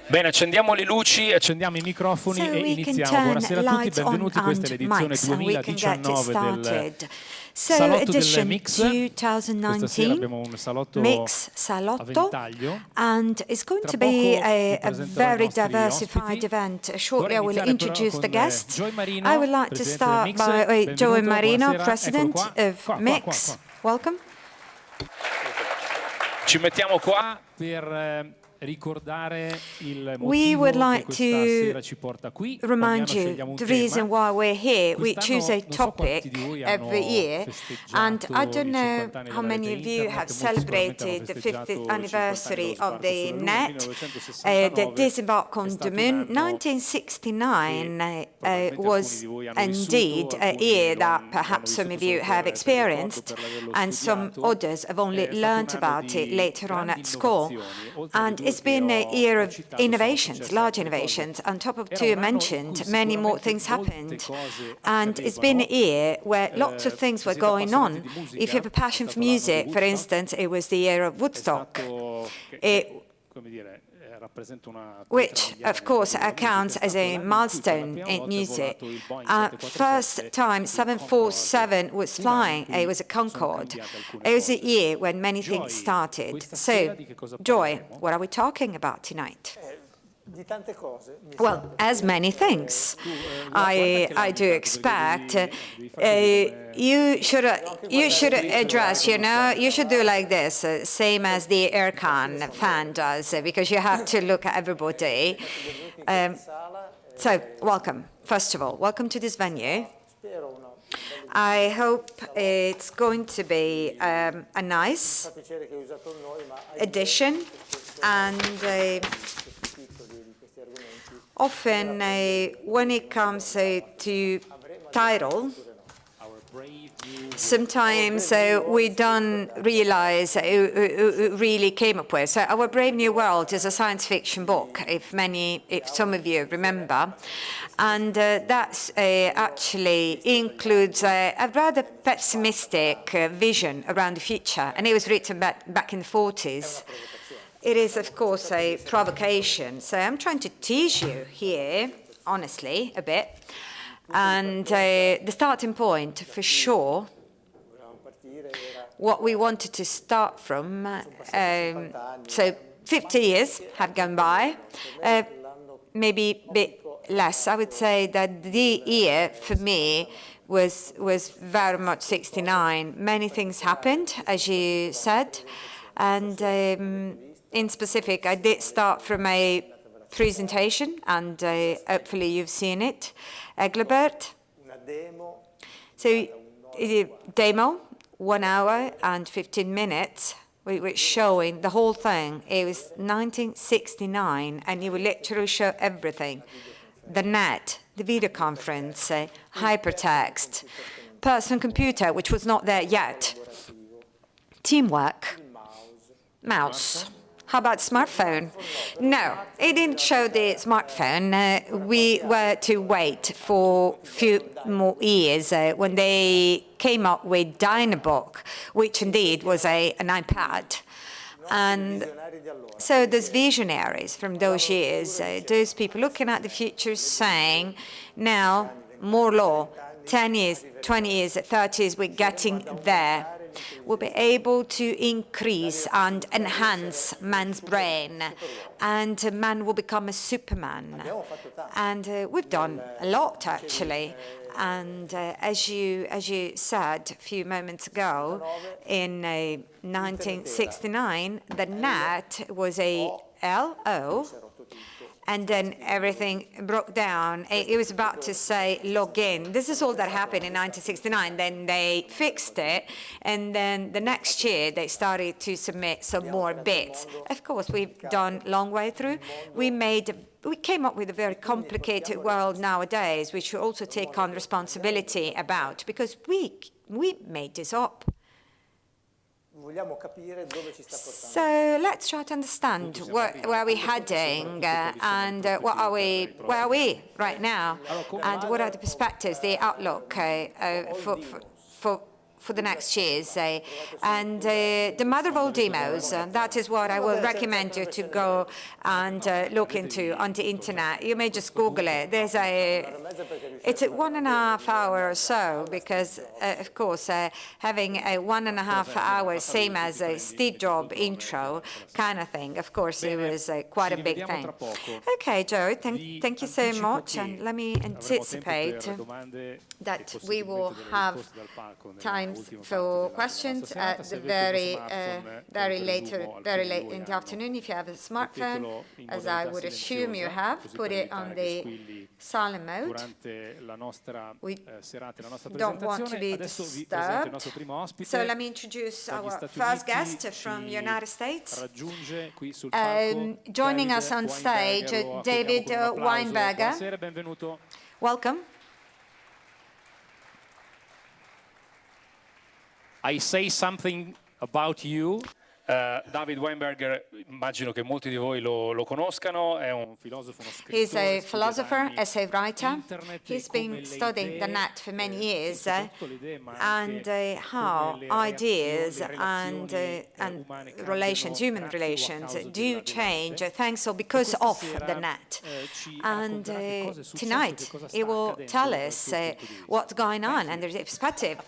Bene, accendiamo le luci, accendiamo i microfoni e iniziamo. Buonasera a tutti, benvenuti. Questa è l'edizione 2019 del Salotto del Mix. Questa sera abbiamo un salotto a ventaglio. And it's going to be a very diversified event. Shortly I will introduce the guests. I would like to start by Joe Marino, President of Mix. Welcome. Ci mettiamo qua per ricordare il we motivo would like che questa sera ci porta qui. remind you the reason why we're here. We choose a topic every year, and I don't know how many of you have celebrated the 50th anniversary of the net, the disembark on the moon. 1969 was indeed a year that perhaps some of you have experienced, and some others have only learned about it later on at school. And it's been a year of innovations, large innovations. On top of two mentioned, many more things happened. And it's been a year where lots of things were going on. If you have a passion for music, for instance, it was the year of Woodstock. Which, of course, accounts as a milestone in music. First time 747 was flying, it was a Concorde. It was a year when many things started. So, Joy, what are we talking about tonight? Well, as many things, I do expect. You should address, you should do like this, same as the aircon fan does, because you have to look at everybody. So, welcome, first of all, welcome to this venue. I hope it's going to be a nice edition, and often, when it comes to title, sometimes we don't realize who really came up with. So, Our Brave New World is a science fiction book, if some of you remember, and that actually includes a rather pessimistic vision around the future, and it was written back in the 40s. It is, of course, a provocation. So I'm trying to tease you here, honestly, a bit. And the starting point, for sure, what we wanted to start from, so 50 years have gone by, maybe a bit less. I would say that the year, for me, was very much 69. Many things happened, as you said, and in specific, I did start from a presentation, and hopefully you've seen it. Eglebert. So, demo, 1 hour and 15 minutes. We were showing the whole thing. It was 1969, and you would literally show everything. The net, the video conference, hypertext, personal computer, which was not there yet. Teamwork, mouse. How about smartphone? No, it didn't show the smartphone. We were to wait for a few more years when they came up with Dynabook, which indeed was an iPad. And so those visionaries from those years, those people looking at the future saying, now, more law, 10 years, 20 years, 30 years, we're getting there. We'll be able to increase and enhance man's brain, and man will become a superman. And we've done a lot, actually. And as you said a few moments ago, in 1969, the net was a LO, and then everything broke down. It was about to say login. This is all that happened in 1969. Then they fixed it, and then the next year they started to submit some more bits. Of course, we've done a long way through. We came up with a very complicated world nowadays, which we also take on responsibility about, because we made this up. So let's try to understand where we're heading and where are we right now, and what are the perspectives, the outlook for for the next years. And the mother of all demos, that is what I will recommend you to go and look into on the internet. You may just Google it. It's a 1.5 hour or so, because of course having a 1.5 hour, same as a Steve Jobs intro kind of thing, of course it was quite a big thing. Okay, Joe, thank you so much, and let me anticipate that we will have time for questions at the very late in the afternoon. If you have a smartphone, as I would assume you have, put it on the silent mode. We don't want to be disturbed. So let me introduce our first guest from the United States. Joining us on stage, David Weinberger. Welcome. I say something about you. David Weinberger, immagino che molti di voi lo conoscano, è un filosofo, uno scrittore. He's a philosopher, essay writer. He's been studying the net for many years and how ideas and relations, human relations, do change thanks or because of the net. And tonight he will tell us what's going on and the perspective.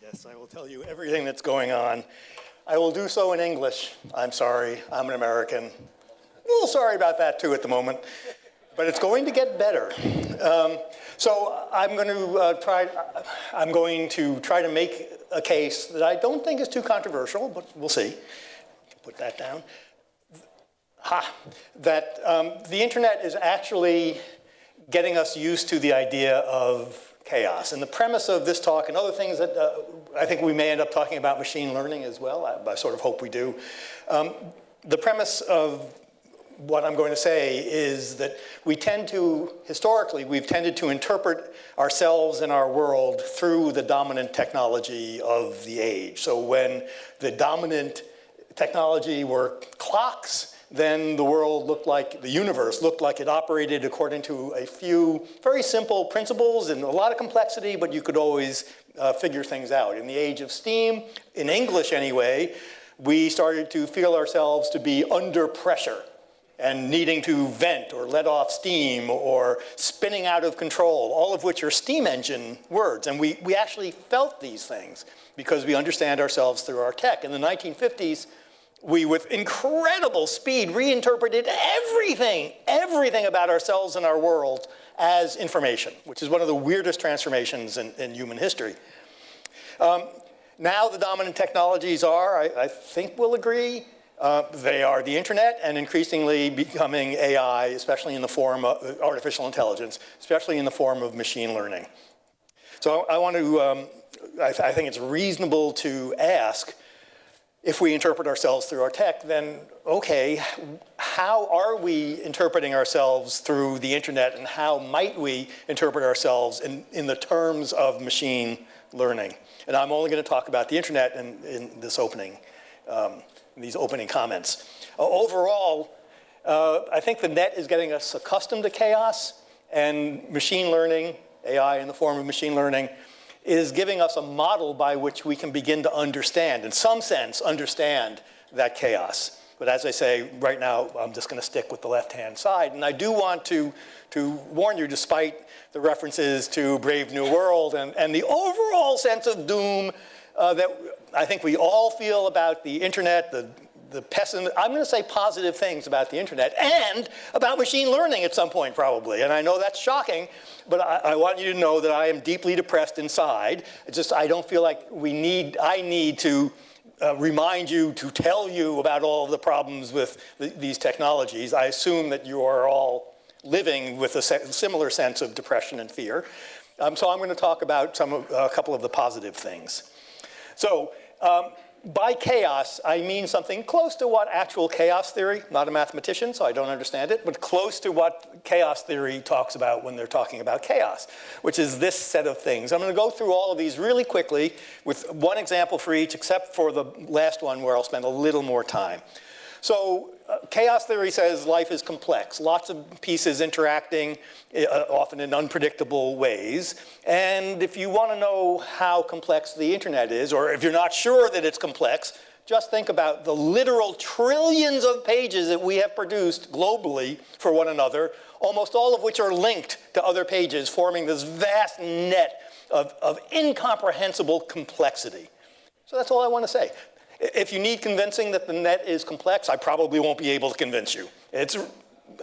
Yes, I will tell you everything that's going on. I will do so in English. I'm sorry, I'm an American. A little sorry about that too at the moment, but it's going to get better. So I'm going to try to make a case that I don't think is too controversial, but we'll see. Put that down. That the internet is actually getting us used to the idea of chaos. And the premise of this talk and other things that I think we may end up talking about machine learning as well, I sort of hope we do. The premise of what I'm going to say is that historically, we've tended to interpret ourselves and our world through the dominant technology of the age. So when the dominant technology were clocks, then the world looked like, the universe looked like it operated according to a few very simple principles and a lot of complexity, but you could always figure things out. In the age of steam, in English anyway, we started to feel ourselves to be under pressure and needing to vent or let off steam or spinning out of control, all of which are steam engine words. And we actually felt these things because we understand ourselves through our tech. In the 1950s, we, with incredible speed, reinterpreted everything about ourselves and our world as information, which is one of the weirdest transformations in human history. Now the dominant technologies are, I think we'll agree, they are the internet and increasingly becoming AI, especially in the form of artificial intelligence, especially in the form of machine learning. So I want to, I think it's reasonable to ask, if we interpret ourselves through our tech, then okay, how are we interpreting ourselves through the internet and how might we interpret ourselves in the terms of machine learning? And I'm only going to talk about the internet in this opening, these opening comments. Overall, I think the net is getting us accustomed to chaos, and machine learning, AI in the form of machine learning, is giving us a model by which we can begin to understand, in some sense, understand that chaos. But as I say, right now, I'm just going to stick with the left-hand side. And I do want to warn you, despite the references to Brave New World and the overall sense of doom that I think we all feel about the internet, the pessimism. I'm going to say positive things about the internet and about machine learning at some point, probably. And I know that's shocking, but I want you to know that I am deeply depressed inside. It's just I don't feel like I need to remind you, to tell you about all of the problems with these technologies. I assume that you are all living with a similar sense of depression and fear. So I'm going to talk about a couple of the positive things. So. By chaos, I mean something close to what actual chaos theory, not a mathematician, so I don't understand it, but close to what chaos theory talks about when they're talking about chaos, which is this set of things. I'm going to go through all of these really quickly with one example for each, except for the last one where I'll spend a little more time. So chaos theory says life is complex, lots of pieces interacting, often in unpredictable ways. And if you want to know how complex the internet is, or if you're not sure that it's complex, just think about the literal trillions of pages that we have produced globally for one another, almost all of which are linked to other pages, forming this vast net of incomprehensible complexity. So that's all I want to say. If you need convincing that the net is complex, I probably won't be able to convince you. It's,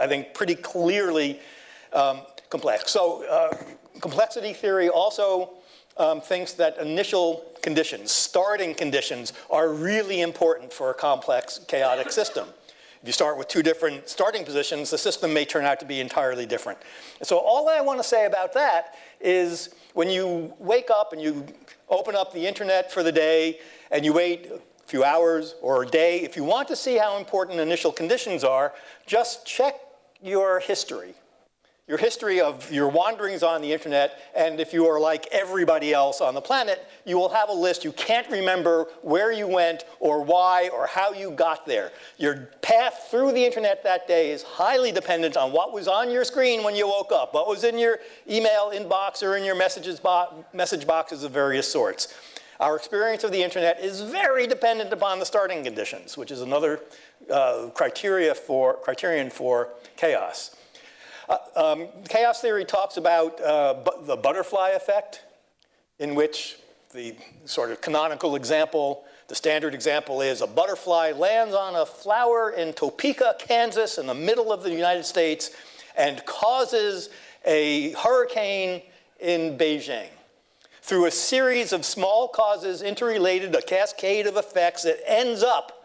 I think, pretty clearly complex. So complexity theory also thinks that initial conditions, starting conditions, are really important for a complex, chaotic system. If you start with two different starting positions, the system may turn out to be entirely different. And so all I want to say about that is when you wake up and you open up the internet for the day and you wait a few hours or a day, if you want to see how important initial conditions are, just check your history of your wanderings on the internet, and if you are like everybody else on the planet, you will have a list. You can't remember where you went or why or how you got there. Your path through the internet that day is highly dependent on what was on your screen when you woke up, what was in your email inbox or in your message boxes of various sorts. Our experience of the internet is very dependent upon the starting conditions, which is another criterion for chaos. Chaos theory talks about the butterfly effect, in which the sort of canonical example, the standard example is a butterfly lands on a flower in Topeka, Kansas, in the middle of the United States, and causes a hurricane in Beijing. Through a series of small causes interrelated, a cascade of effects that ends up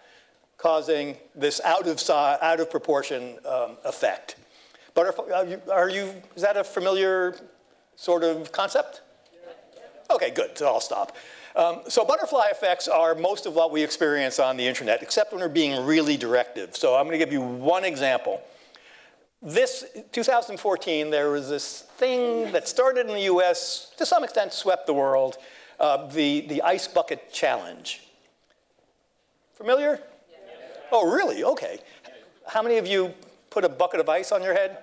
causing this out of proportion effect. Butterfly, is that a familiar sort of concept? Okay, good, so I'll stop. So butterfly effects are most of what we experience on the internet, except when we're being really directive. So I'm going to give you one example. This 2014, there was this thing that started in the US, to some extent swept the world, the ice bucket challenge. Familiar? Yeah. Oh, really? Okay. How many of you put a bucket of ice on your head?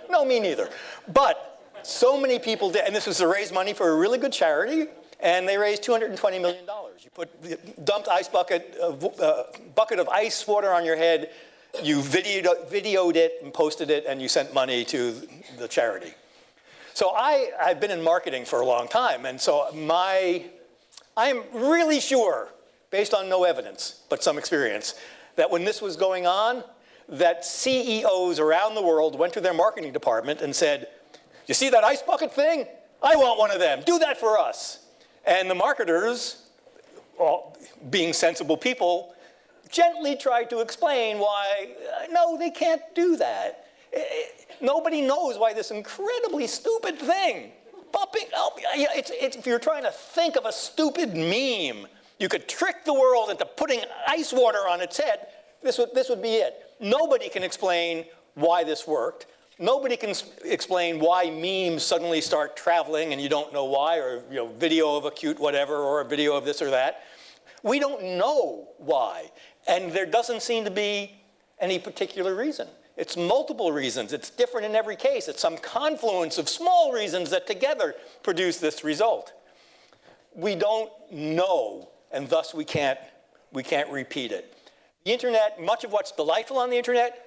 No, me neither. But so many people did, and this was to raise money for a really good charity, and they raised $220 million. You dumped ice bucket of ice water on your head, you videoed it and posted it, and you sent money to the charity. So I've been in marketing for a long time, and so I am really sure, based on no evidence, but some experience, that when this was going on, that CEOs around the world went to their marketing department and said, you see that ice bucket thing? I want one of them. Do that for us. And the marketers, being sensible people, gently tried to explain why, no, they can't do that. Nobody knows why this incredibly stupid thing, popping up, if you're trying to think of a stupid meme, you could trick the world into putting ice water on its head, this would be it. Nobody can explain why this worked. Nobody can explain why memes suddenly start traveling and you don't know why, or video of a cute whatever, or a video of this or that. We don't know why, and there doesn't seem to be any particular reason. It's multiple reasons. It's different in every case. It's some confluence of small reasons that together produce this result. We don't know, and thus we can't repeat it. The internet, much of what's delightful on the internet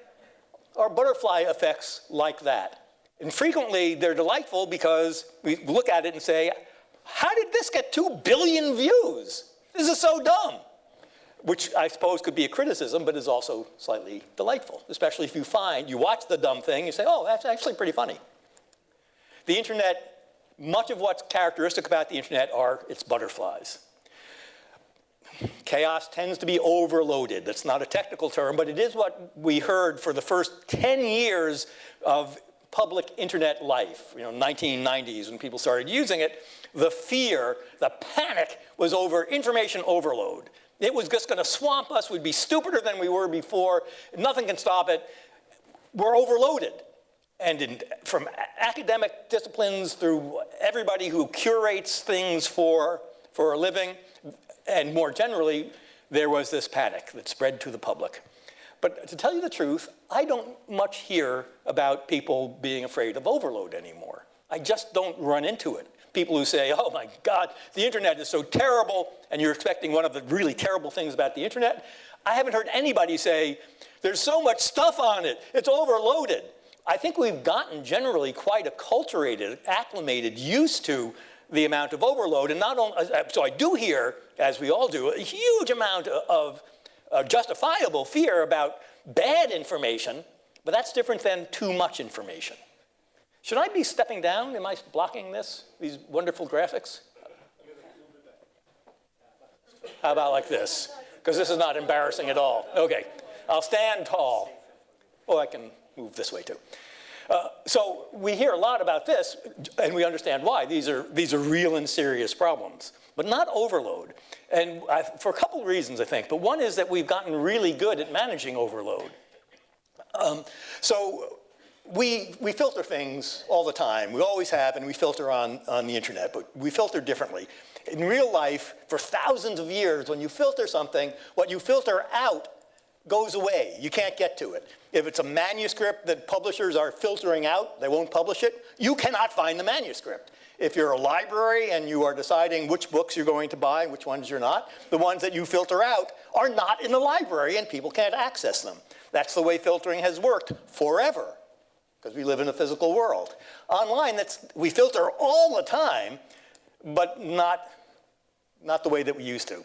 are butterfly effects like that. And frequently they're delightful because we look at it and say, how did this get 2 billion views? This is so dumb. Which I suppose could be a criticism, but is also slightly delightful, especially if you watch the dumb thing, you say, oh, that's actually pretty funny. The internet, much of what's characteristic about the internet are its butterflies. Chaos tends to be overloaded. That's not a technical term, but it is what we heard for the first 10 years of public internet life, 1990s when people started using it. The fear, the panic was over information overload. It was just going to swamp us. We'd be stupider than we were before. Nothing can stop it. We're overloaded. And from academic disciplines through everybody who curates things for a living, and more generally, there was this panic that spread to the public. But to tell you the truth, I don't much hear about people being afraid of overload anymore. I just don't run into it. People who say, oh my God, the internet is so terrible, and you're expecting one of the really terrible things about the internet. I haven't heard anybody say, there's so much stuff on it, it's overloaded. I think we've gotten generally quite acculturated, acclimated, used to the amount of overload. And not only, so I do hear, as we all do, a huge amount of justifiable fear about bad information, but that's different than too much information. Should I be stepping down? Am I blocking this, these wonderful graphics? How about like this? Because this is not embarrassing at all. Okay, I'll stand tall. Oh, I can move this way too. So we hear a lot about this, and we understand why. These are real and serious problems, but not overload. And for a couple of reasons, I think. But one is that we've gotten really good at managing overload. So we filter things all the time. We always have, and we filter on the internet, but we filter differently. In real life, for thousands of years, when you filter something, what you filter out goes away. You can't get to it. If it's a manuscript that publishers are filtering out, they won't publish it, you cannot find the manuscript. If you're a library and you are deciding which books you're going to buy, which ones you're not, the ones that you filter out are not in the library and people can't access them. That's the way filtering has worked forever, because we live in a physical world. Online, we filter all the time, but not the way that we used to.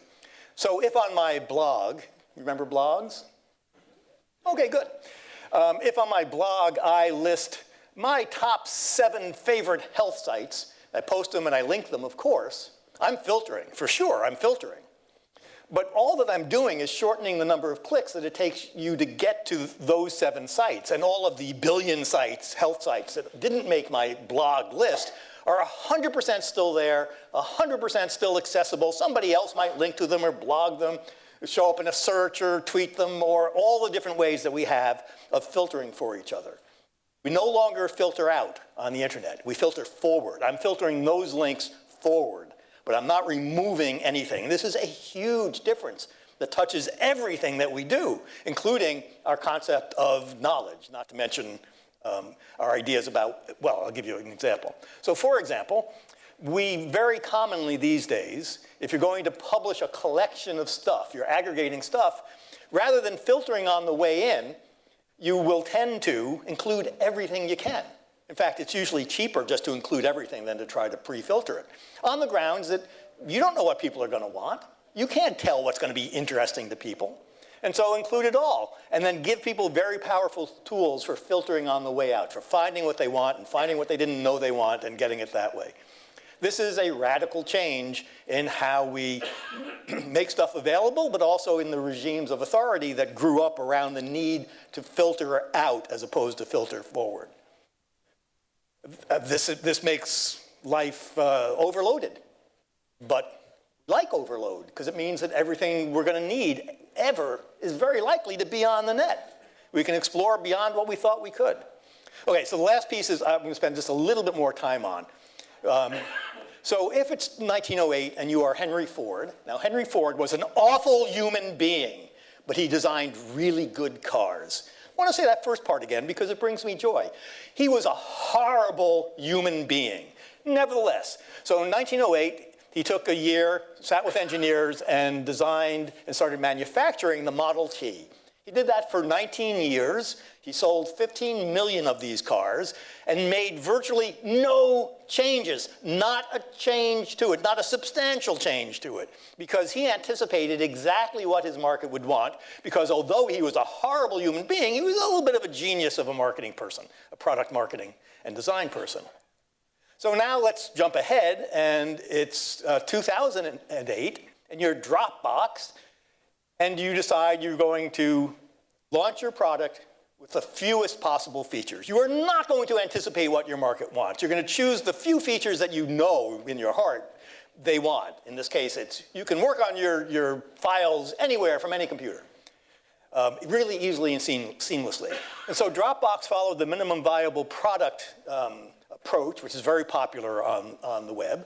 So if on my blog, remember blogs? Okay, good. If on my blog I list my top 7 favorite health sites, I post them and I link them, of course, I'm filtering, for sure, I'm filtering. But all that I'm doing is shortening the number of clicks that it takes you to get to those 7 sites. And all of the billion sites, health sites, that didn't make my blog list are 100% still there, 100% still accessible. Somebody else might link to them or blog them, show up in a search or tweet them, or all the different ways that we have of filtering for each other. We no longer filter out on the internet. We filter forward. I'm filtering those links forward, but I'm not removing anything. This is a huge difference that touches everything that we do, including our concept of knowledge, not to mention our ideas about, well, I'll give you an example. So for example, we very commonly these days, if you're going to publish a collection of stuff, you're aggregating stuff, rather than filtering on the way in, you will tend to include everything you can. In fact, it's usually cheaper just to include everything than to try to pre-filter it, on the grounds that you don't know what people are going to want. You can't tell what's going to be interesting to people. And so include it all, and then give people very powerful tools for filtering on the way out, for finding what they want and finding what they didn't know they want and getting it that way. This is a radical change in how we make stuff available, but also in the regimes of authority that grew up around the need to filter out as opposed to filter forward. This makes life overloaded, but like overload, because it means that everything we're going to need ever is very likely to be on the net. We can explore beyond what we thought we could. Okay, so the last piece is I'm going to spend just a little bit more time on. So if it's 1908 and you are Henry Ford, now Henry Ford was an awful human being, but he designed really good cars. I want to say that first part again because it brings me joy. He was a horrible human being. Nevertheless, so in 1908, he took a year, sat with engineers, and designed and started manufacturing the Model T. He did that for 19 years. He sold 15 million of these cars and made virtually no changes, not a change to it, not a substantial change to it, because he anticipated exactly what his market would want, because although he was a horrible human being, he was a little bit of a genius of a marketing person, a product marketing and design person. So now let's jump ahead, and it's 2008, and you're Dropbox, and you decide you're going to launch your product with the fewest possible features. You are not going to anticipate what your market wants. You're going to choose the few features that you know in your heart they want. In this case, it's you can work on your files anywhere from any computer, really easily and seamlessly. And so Dropbox followed the minimum viable product approach, which is very popular on the web.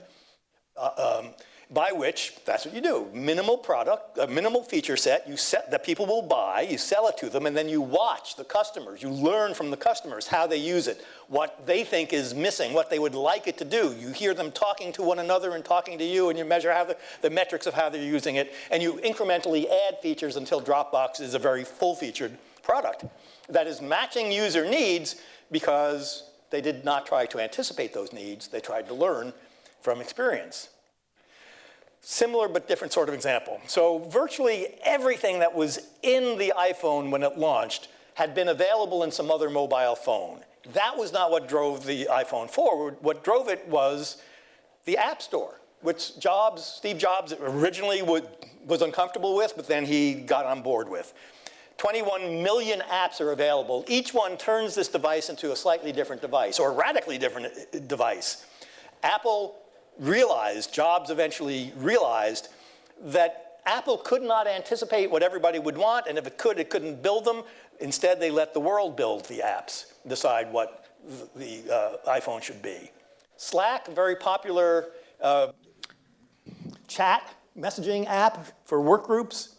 by which, that's what you do, minimal product, a minimal feature set, that people will buy, you sell it to them, and then you watch the customers. You learn from the customers how they use it, what they think is missing, what they would like it to do. You hear them talking to one another and talking to you, and you measure how the metrics of how they're using it, and you incrementally add features until Dropbox is a very full-featured product that is matching user needs because they did not try to anticipate those needs. They tried to learn from experience. Similar but different sort of example. So virtually everything that was in the iPhone when it launched had been available in some other mobile phone. That was not what drove the iPhone forward. What drove it was the App Store, which Steve Jobs originally was uncomfortable with, but then he got on board with. 21 million apps are available. Each one turns this device into a slightly different device, or a radically different device. Jobs eventually realized that Apple could not anticipate what everybody would want, and if it could, it couldn't build them. Instead, they let the world build the apps, decide what the iPhone should be. Slack, a very popular chat messaging app for work groups.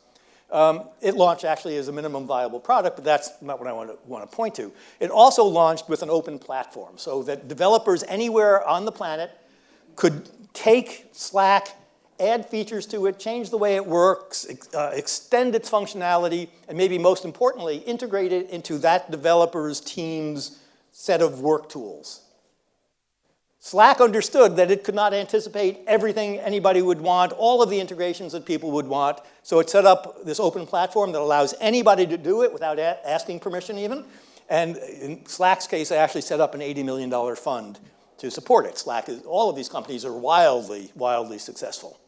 It launched actually as a minimum viable product, but that's not what I want to point to. It also launched with an open platform so that developers anywhere on the planet could take Slack, add features to it, change the way it works, extend its functionality, and maybe most importantly, integrate it into that developer's team's set of work tools. Slack understood that it could not anticipate everything anybody would want, all of the integrations that people would want, so it set up this open platform that allows anybody to do it without asking permission even. And in Slack's case, they actually set up an $80 million fund to support it. All of these companies are wildly, wildly successful.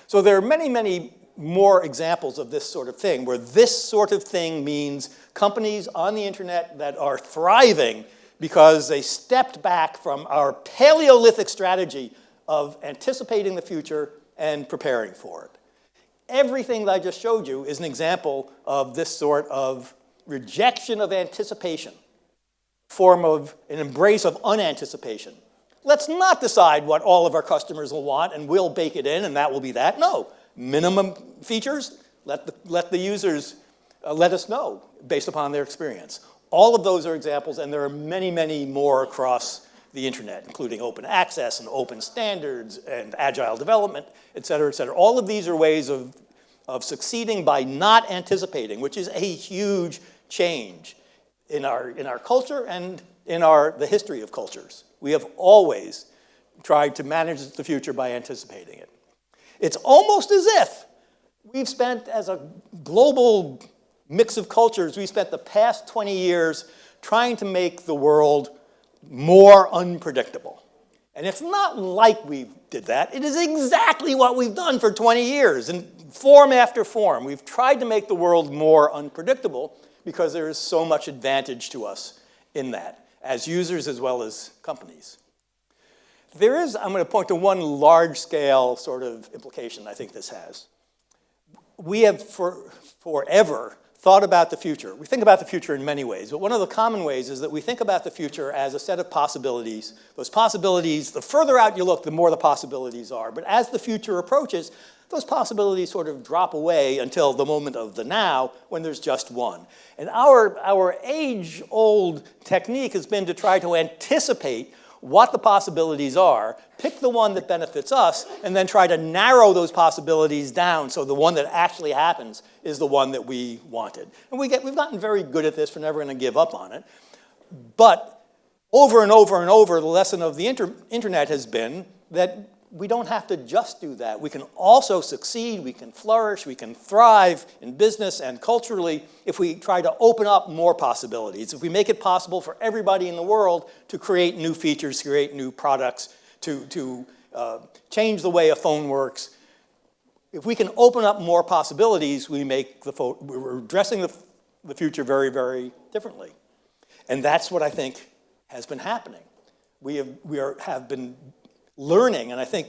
So there are many, many more examples of this sort of thing, where this sort of thing means companies on the internet that are thriving because they stepped back from our Paleolithic strategy of anticipating the future and preparing for it. Everything that I just showed you is an example of this sort of rejection of anticipation, form of an embrace of unanticipation. Let's not decide what all of our customers will want and we'll bake it in and that will be that. No, minimum features, let the users let us know based upon their experience. All of those are examples, and there are many, many more across the internet, including open access and open standards and agile development, et cetera, et cetera. All of these are ways of succeeding by not anticipating, which is a huge change in our culture and in the history of cultures. We have always tried to manage the future by anticipating it. It's almost as if we've spent, as a global mix of cultures, we spent the past 20 years trying to make the world more unpredictable. And it's not like we did that. It is exactly what we've done for 20 years in form after form. We've tried to make the world more unpredictable because there is so much advantage to us in that, as users as well as companies. I'm going to point to one large-scale sort of implication I think this has. We have forever thought about the future. We think about the future in many ways, but one of the common ways is that we think about the future as a set of possibilities. Those possibilities, the further out you look, the more the possibilities are. But as the future approaches, those possibilities sort of drop away until the moment of the now, when there's just one. And our age-old technique has been to try to anticipate what the possibilities are, pick the one that benefits us, and then try to narrow those possibilities down so the one that actually happens is the one that we wanted. And we've gotten very good at this. We're never going to give up on it. But over and over and over, the lesson of the internet has been that we don't have to just do that. We can also succeed, we can flourish, we can thrive in business and culturally if we try to open up more possibilities, if we make it possible for everybody in the world to create new features, create new products, to change the way a phone works. If we can open up more possibilities, we're addressing the future very, very differently. And that's what I think has been happening. We have been learning, and I think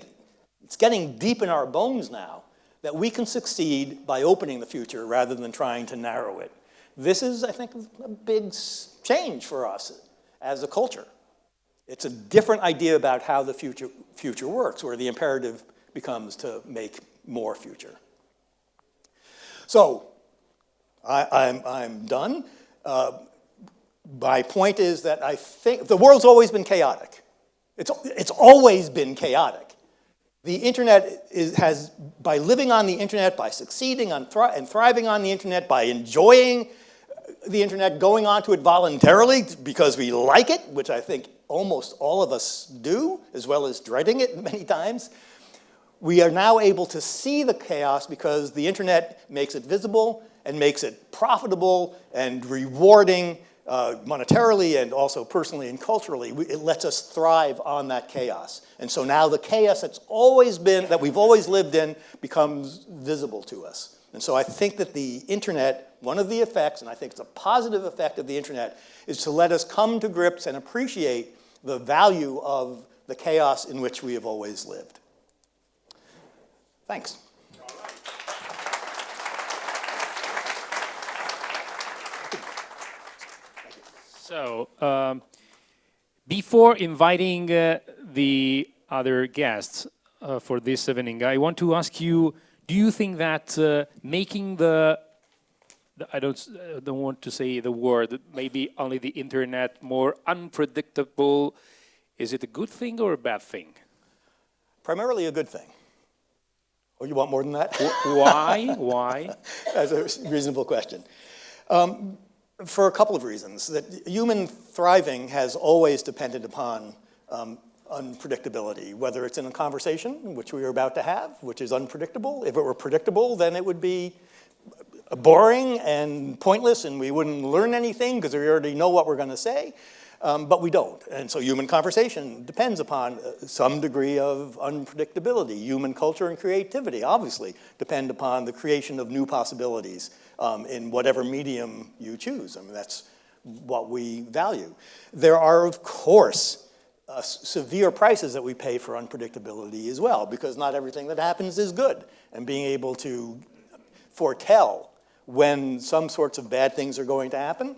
it's getting deep in our bones now, that we can succeed by opening the future rather than trying to narrow it. This is, I think, a big change for us as a culture. It's a different idea about how the future works, where the imperative becomes to make more future. So, I'm done. My point is that I think the world's always been chaotic. It's always been chaotic. The internet has, by living on the internet, by succeeding and thriving on the internet, by enjoying the internet, going onto it voluntarily because we like it, which I think almost all of us do, as well as dreading it many times, we are now able to see the chaos because the internet makes it visible and makes it profitable and rewarding monetarily and also personally and culturally. It lets us thrive on that chaos. And so now the chaos that we've always lived in becomes visible to us. And so I think that the internet, one of the effects, and I think it's a positive effect of the internet, is to let us come to grips and appreciate the value of the chaos in which we have always lived. Thanks. So, before inviting the other guests for this evening, I want to ask you, do you think that making I don't want to say the word, maybe only the internet more unpredictable, is it a good thing or a bad thing? Primarily a good thing. Oh, you want more than that? Why? Why? That's a reasonable question. For a couple of reasons. That human thriving has always depended upon unpredictability, whether it's in a conversation, which we are about to have, which is unpredictable. If it were predictable, then it would be boring and pointless, and we wouldn't learn anything because we already know what we're going to say. But we don't. And so human conversation depends upon some degree of unpredictability. Human culture and creativity, obviously, depend upon the creation of new possibilities in whatever medium you choose. I mean, that's what we value. There are, of course, severe prices that we pay for unpredictability as well, because not everything that happens is good. And being able to foretell when some sorts of bad things are going to happen,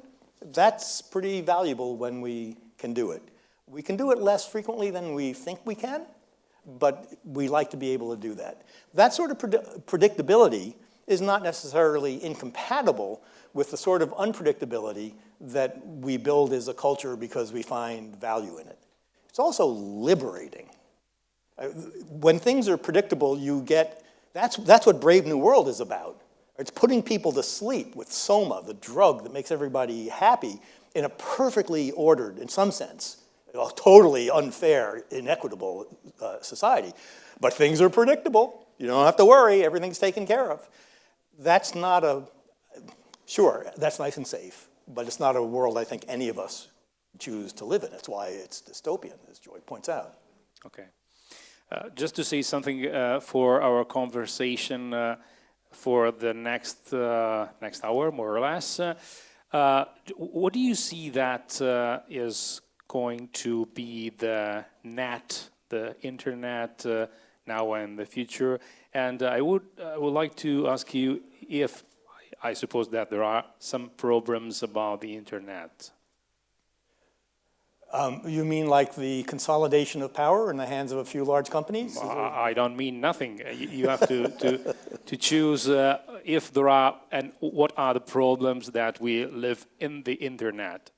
that's pretty valuable when we can do it. We can do it less frequently than we think we can, but we like to be able to do that. That sort of predictability is not necessarily incompatible with the sort of unpredictability that we build as a culture because we find value in it. It's also liberating. When things are predictable, that's what Brave New World is about. It's putting people to sleep with Soma, the drug that makes everybody happy, in a perfectly ordered, in some sense, totally unfair, inequitable society. But things are predictable. You don't have to worry. Everything's taken care of. That's not sure, that's nice and safe, but it's not a world I think any of us choose to live in. That's why it's dystopian, as Joy points out. Okay. Just to say something for our conversation for the next hour, more or less. What do you see that is going to be the net, the internet now and the future? And I would like to ask you if I suppose that there are some problems about the internet. You mean like the consolidation of power in the hands of a few large companies? I don't mean nothing. You have to choose if there are, and what are the problems that we live in the internet.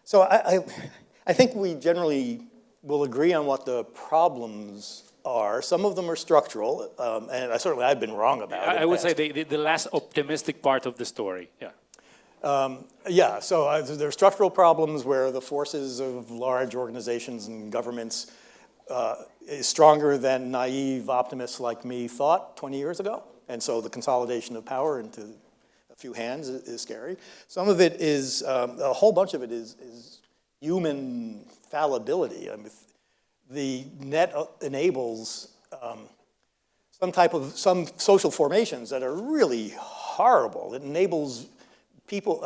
So I think we generally will agree on what the problems are. Some of them are structural, and I've been wrong about it. I would say the less optimistic part of the story, yeah. So there are structural problems where the forces of large organizations and governments is stronger than naive optimists like me thought 20 years ago. And so the consolidation of power into a few hands is scary. Some of it is, a whole bunch of it is human fallibility. I mean, the net enables some social formations that are really horrible. It enables people,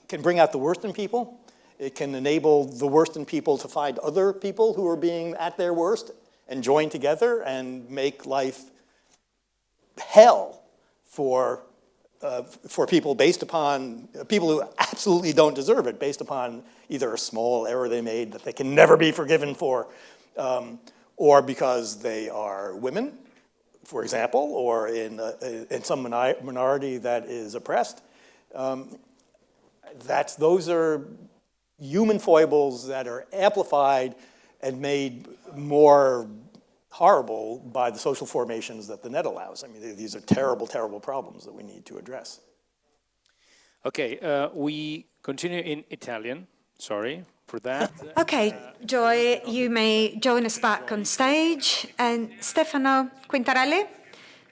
can bring out the worst in people. It can enable the worst in people to find other people who are being at their worst and join together and make life hell for people based upon, people who absolutely don't deserve it, based upon either a small error they made that they can never be forgiven for, or because they are women, for example, or in some minority that is oppressed. Those are human foibles that are amplified and made more horrible by the social formations that the net allows. I mean, these are terrible, terrible problems that we need to address. Okay, we continue in Italian. Sorry for that. Okay, Joy, you may join us back on stage. And Stefano Quintarelli,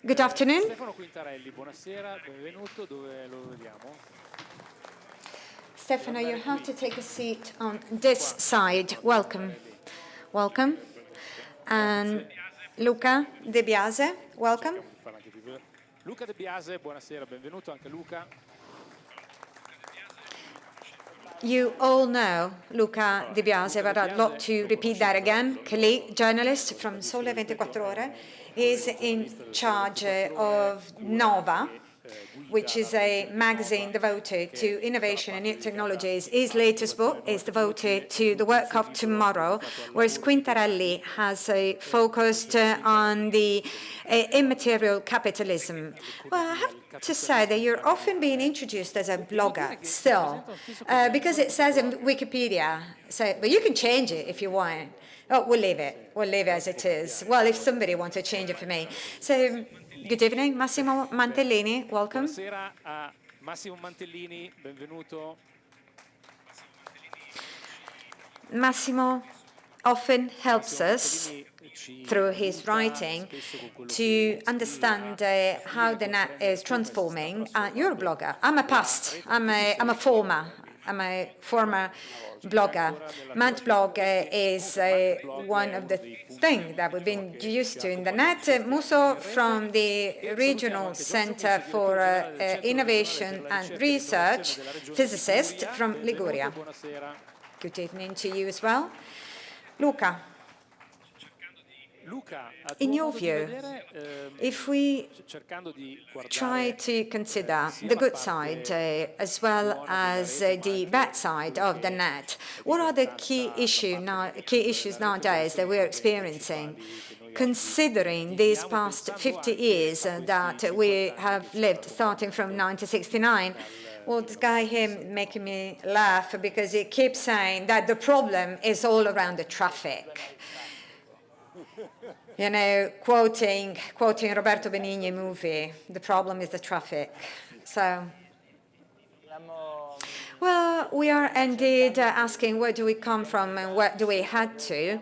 good afternoon. Stefano Quintarelli, buonasera, benvenuto, dove lo vediamo? Stefano, you have to take a seat on this side. Welcome. Welcome. And Luca De Biase, welcome. Luca De Biase, buonasera, benvenuto anche Luca. You all know Luca De Biase, but I'd like to repeat that again. Colleague, journalist from Sole 24 Ore, is in charge of Nova, which is a magazine devoted to innovation and new technologies. His latest book is devoted to the work of tomorrow, whereas Quintarelli has focused on the immaterial capitalism. Well, I have to say that you're often being introduced as a blogger still, because it says in Wikipedia, but you can change it if you want. Oh, we'll leave it. We'll leave it as it is. Well, if somebody wants to change it for me. So, good evening, Massimo Mantellini, welcome. Buonasera a Massimo Mantellini, benvenuto. Massimo often helps us through his writing to understand how the net is transforming. You're a blogger. I'm a former blogger. Mantblog is one of the things that we've been used to in the net. Musso from the Regional Center for Innovation and Research, physicist from Liguria. Good evening to you as well. Luca, in your view, if we try to consider the good side as well as the bad side of the net, what are the key issues nowadays that we're experiencing, considering these past 50 years that we have lived, starting from 1969? Well, this guy here making me laugh because he keeps saying that the problem is all around the traffic. You know, quoting Roberto Benigni movie, the problem is the traffic. So, well, we are indeed asking where do we come from and where do we head to.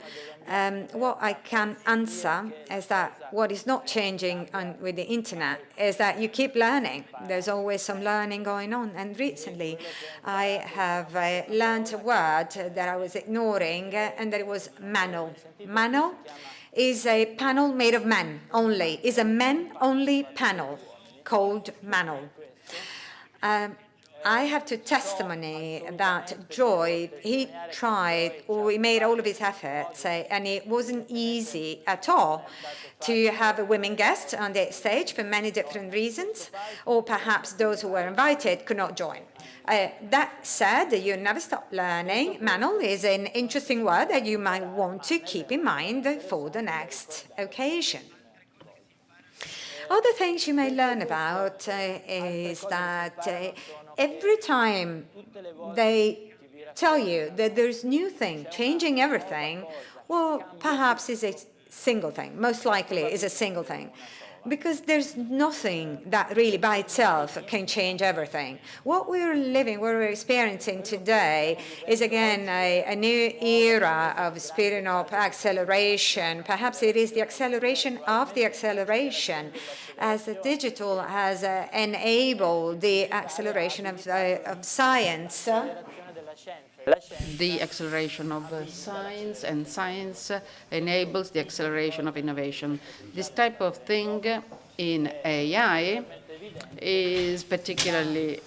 What I can answer is that what is not changing with the internet is that you keep learning. There's always some learning going on. And recently, I have learned a word that I was ignoring, and that it was manel. Manel is a panel made of men only. Is a men-only panel called manel. I have to testimony that Joy, he made all of his efforts, and it wasn't easy at all to have a women guest on the stage for many different reasons, or perhaps those who were invited could not join. That said, you never stop learning. Manel is an interesting word that you might want to keep in mind for the next occasion. Other things you may learn about is that every time they tell you that there's new thing changing everything, well, perhaps it's a single thing. Most likely is a single thing. Because there's nothing that really by itself can change everything. What we're experiencing today is again a new era of speeding up acceleration. Perhaps it is the acceleration of the acceleration, as the digital has enabled the acceleration of science. The acceleration of science, and science enables the acceleration of innovation. This type of thing in AI is particularly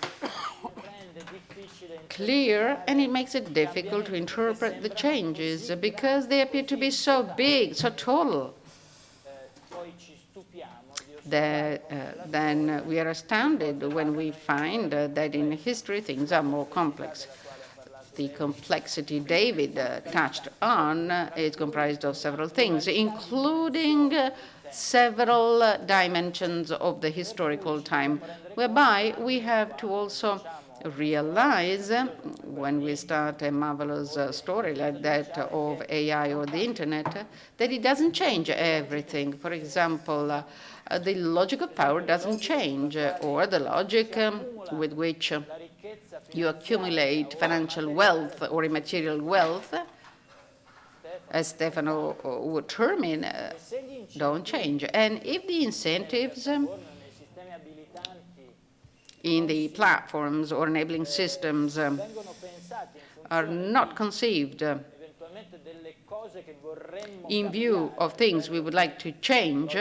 clear, and it makes it difficult to interpret the changes because they appear to be so big, so total. Then we are astounded when we find that in history things are more complex. The complexity David touched on is comprised of several things, including several dimensions of the historical time, whereby we have to also realize, when we start a marvelous story like that of AI or the internet, that it doesn't change everything. For example, the logic of power doesn't change, or the logic with which you accumulate financial wealth or immaterial wealth, as Stefano would term it, don't change. And if the incentives in the platforms or enabling systems are not conceived in view of things we would like to change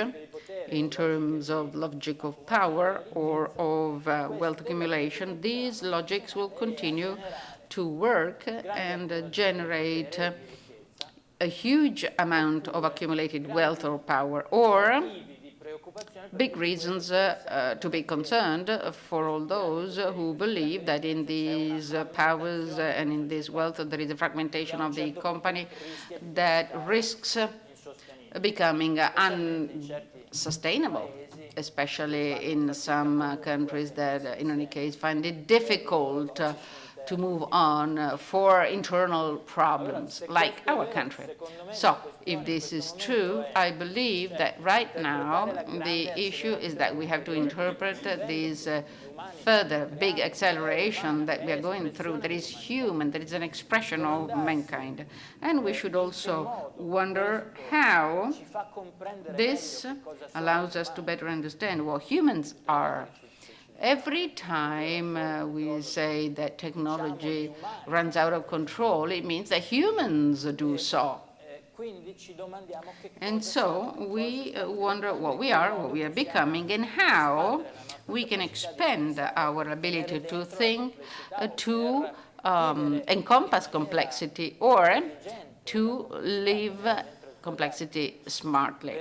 in terms of logic of power or of wealth accumulation, these logics will continue to work and generate a huge amount of accumulated wealth or power, or big reasons to be concerned for all those who believe that in these powers and in this wealth there is a fragmentation of the economy that risks becoming unsustainable, especially in some countries that, in any case, find it difficult to move on for internal problems, like our country. So, if this is true, I believe that right now the issue is that we have to interpret this further big acceleration that we are going through, that is human, that is an expression of mankind. And we should also wonder how this allows us to better understand what humans are. Every time we say that technology runs out of control, it means that humans do so. And so we wonder what we are becoming, and how we can expand our ability to think, to encompass complexity, or to live complexity smartly.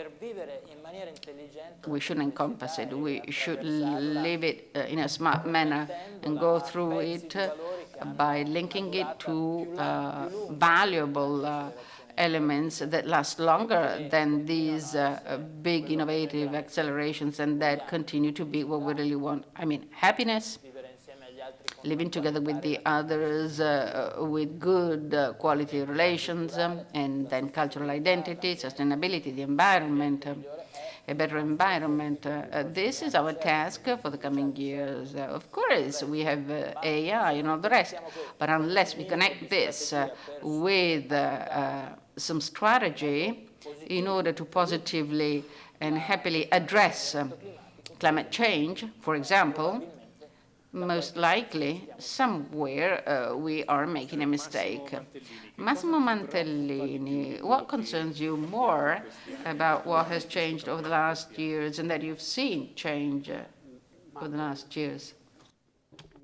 We should encompass it. We should live it in a smart manner and go through it by linking it to valuable elements that last longer than these big innovative accelerations, and that continue to be what we really want. I mean, happiness, living together with the others, with good quality relations, and then cultural identity, sustainability, the environment, a better environment. This is our task for the coming years. Of course, we have AI and all the rest, but unless we connect this with some strategy in order to positively and happily address climate change, for example, most likely somewhere we are making a mistake. Massimo Mantellini, what concerns you more about what has changed over the last years and that you've seen change over the last years?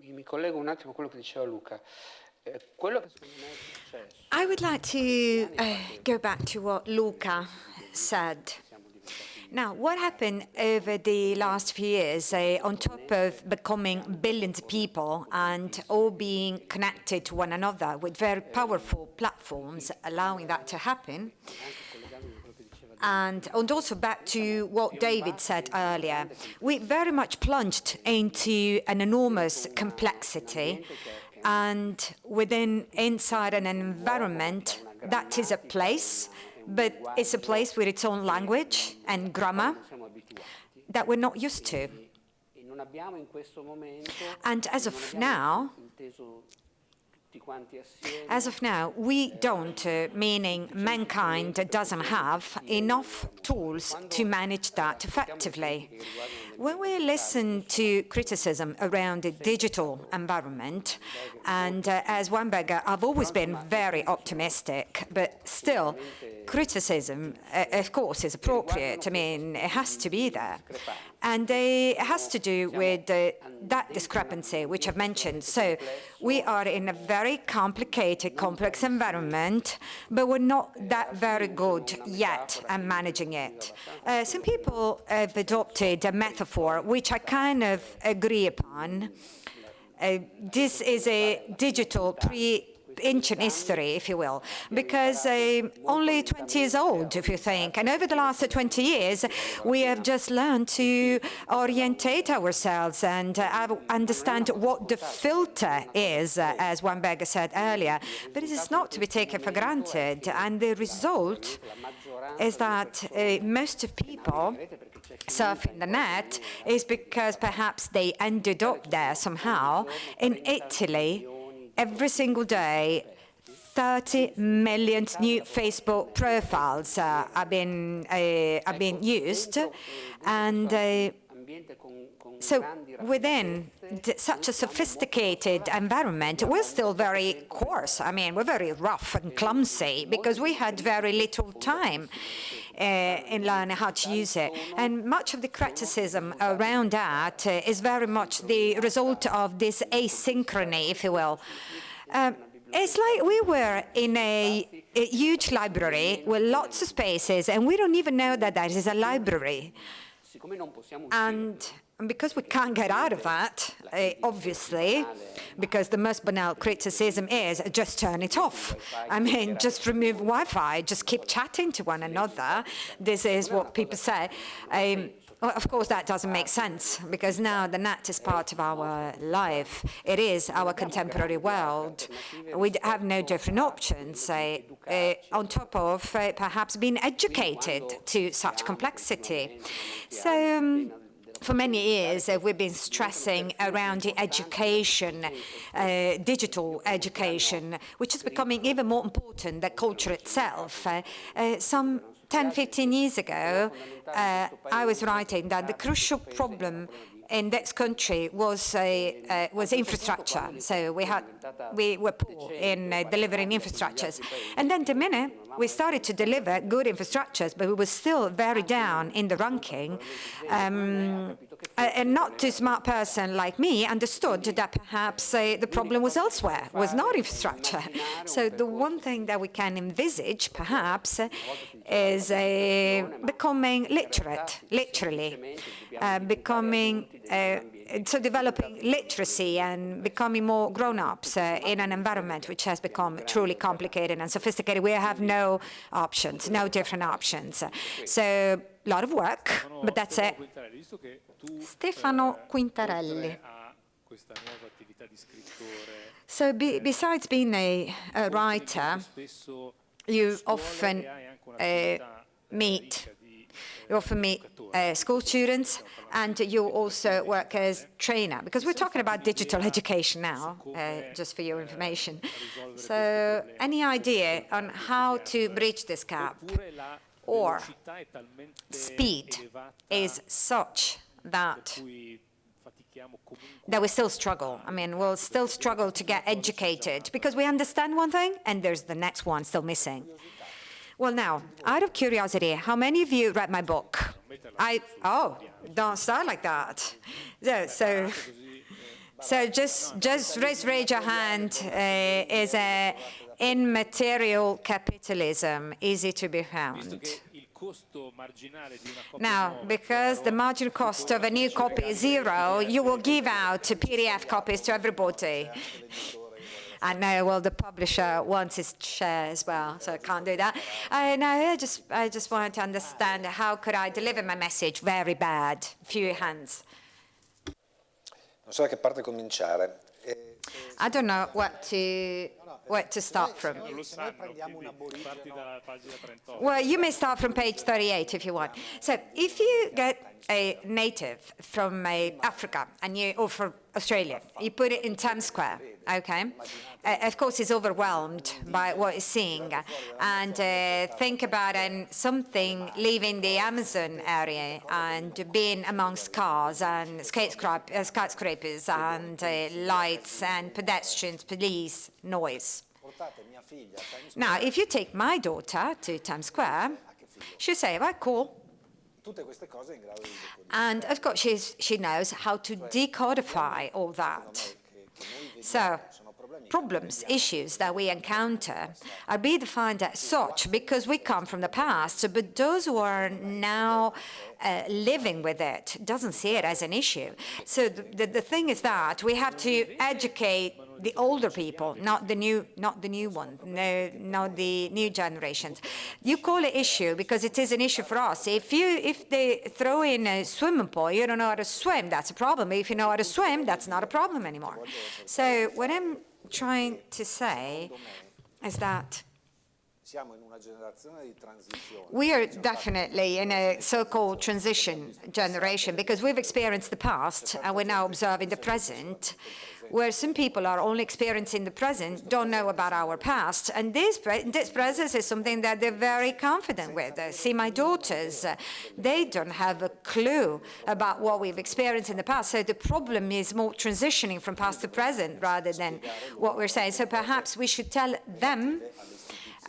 Mi collego un attimo a quello che diceva Luca. I would like to go back to what Luca said. Now, what happened over the last few years, on top of becoming billions of people and all being connected to one another with very powerful platforms allowing that to happen, and also back to what David said earlier, we very much plunged into an enormous complexity, and inside an environment that is a place, but it's a place with its own language and grammar that we're not used to. And as of now, we don't, meaning mankind doesn't have enough tools to manage that effectively. When we listen to criticism around the digital environment, and as Weinberger, I've always been very optimistic, but still, criticism, of course, is appropriate. I mean, it has to be there. And it has to do with that discrepancy, which I've mentioned. So we are in a very complicated, complex environment, but we're not that very good yet at managing it. Some people have adopted a metaphor, which I kind of agree upon. This is a digital ancient history, if you will, because only 20 years old, if you think. And over the last 20 years, we have just learned to orientate ourselves and understand what the filter is, as Weinberger said earlier. But it is not to be taken for granted. And the result is that most of people surfing the net is because perhaps they ended up there somehow. In Italy, every single day, 30 million new Facebook profiles are being used, and so within such a sophisticated environment, we're still very coarse. I mean, we're very rough and clumsy because we had very little time in learning how to use it. And much of the criticism around that is very much the result of this asynchrony, if you will. It's like we were in a huge library with lots of spaces, and we don't even know that that is a library. And because we can't get out of that, obviously, because the most banal criticism is just turn it off. I mean, just remove Wi-Fi, just keep chatting to one another. This is what people say. Well, of course, that doesn't make sense, because now the net is part of our life. It is our contemporary world. We have no different options, on top of perhaps being educated to such complexity. So, for many years, we've been stressing around the education, digital education, which is becoming even more important than culture itself. Some 10, 15 years ago, I was writing that the crucial problem in this country was infrastructure. So we were poor in delivering infrastructures. And then the minute we started to deliver good infrastructures, but we were still very down in the ranking, a not too smart person like me understood that perhaps the problem was elsewhere, was not infrastructure. So the one thing that we can envisage, perhaps, is becoming literate, literally, developing literacy and becoming more grown-ups in an environment which has become truly complicated and sophisticated. We have no options, no different options. So a lot of work, but that's it. Stefano Quintarelli. So besides being a writer, you often meet school students, and you also work as trainer, because we're talking about digital education now, just for your information. So any idea on how to bridge this gap? Or speed is such that we still struggle. I mean, we'll still struggle to get educated because we understand one thing and there's the next one still missing. Well, now, out of curiosity, how many of you read my book? Don't start like that. So just raise your hand. Is Immaterial Capitalism easy to be found? Now, because the marginal cost of a new copy is 0, you will give out PDF copies to everybody. I know, well, the publisher wants his share as well, so I can't do that. I just wanted to understand, how could I deliver my message? Very bad. Few hands. Non so da che parte cominciare. I don't know where to start from. Well, you may start from page 38 if you want. So if you get a native from Africa or from Australia, you put it in Times Square, okay? Of course, he's overwhelmed by what he's seeing. And think about something leaving the Amazon area and being amongst cars and skyscrapers and lights and pedestrians, police, noise. Now, if you take my daughter to Times Square, she'll say, well, cool. And of course, she knows how to decodify all that. So, problems, issues that we encounter are being defined as such because we come from the past, but those who are now living with it doesn't see it as an issue. So the thing is that we have to educate the older people, not the new one, no, not the new generations. You call it issue because it is an issue for us. If they throw in a swimming pool, you don't know how to swim, that's a problem. If you know how to swim, that's not a problem anymore. So what I'm trying to say is that we are definitely in a so-called transition generation because we've experienced the past and we're now observing the present, where some people are only experiencing the present, don't know about our past, and this presence is something that they're very confident with. See, my daughters, they don't have a clue about what we've experienced in the past, so the problem is more transitioning from past to present rather than what we're saying. So perhaps we should tell them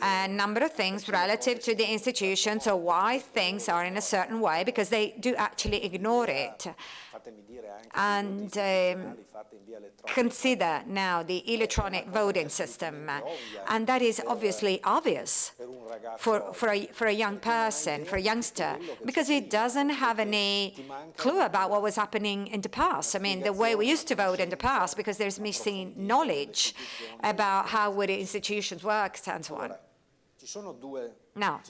a number of things relative to the institutions or why things are in a certain way, because they do actually ignore it. And consider now the electronic voting system. And that is obviously obvious for a young person, for a youngster, because he doesn't have any clue about what was happening in the past. I mean, the way we used to vote in the past, because there's missing knowledge about how would the institutions work and so on. Now,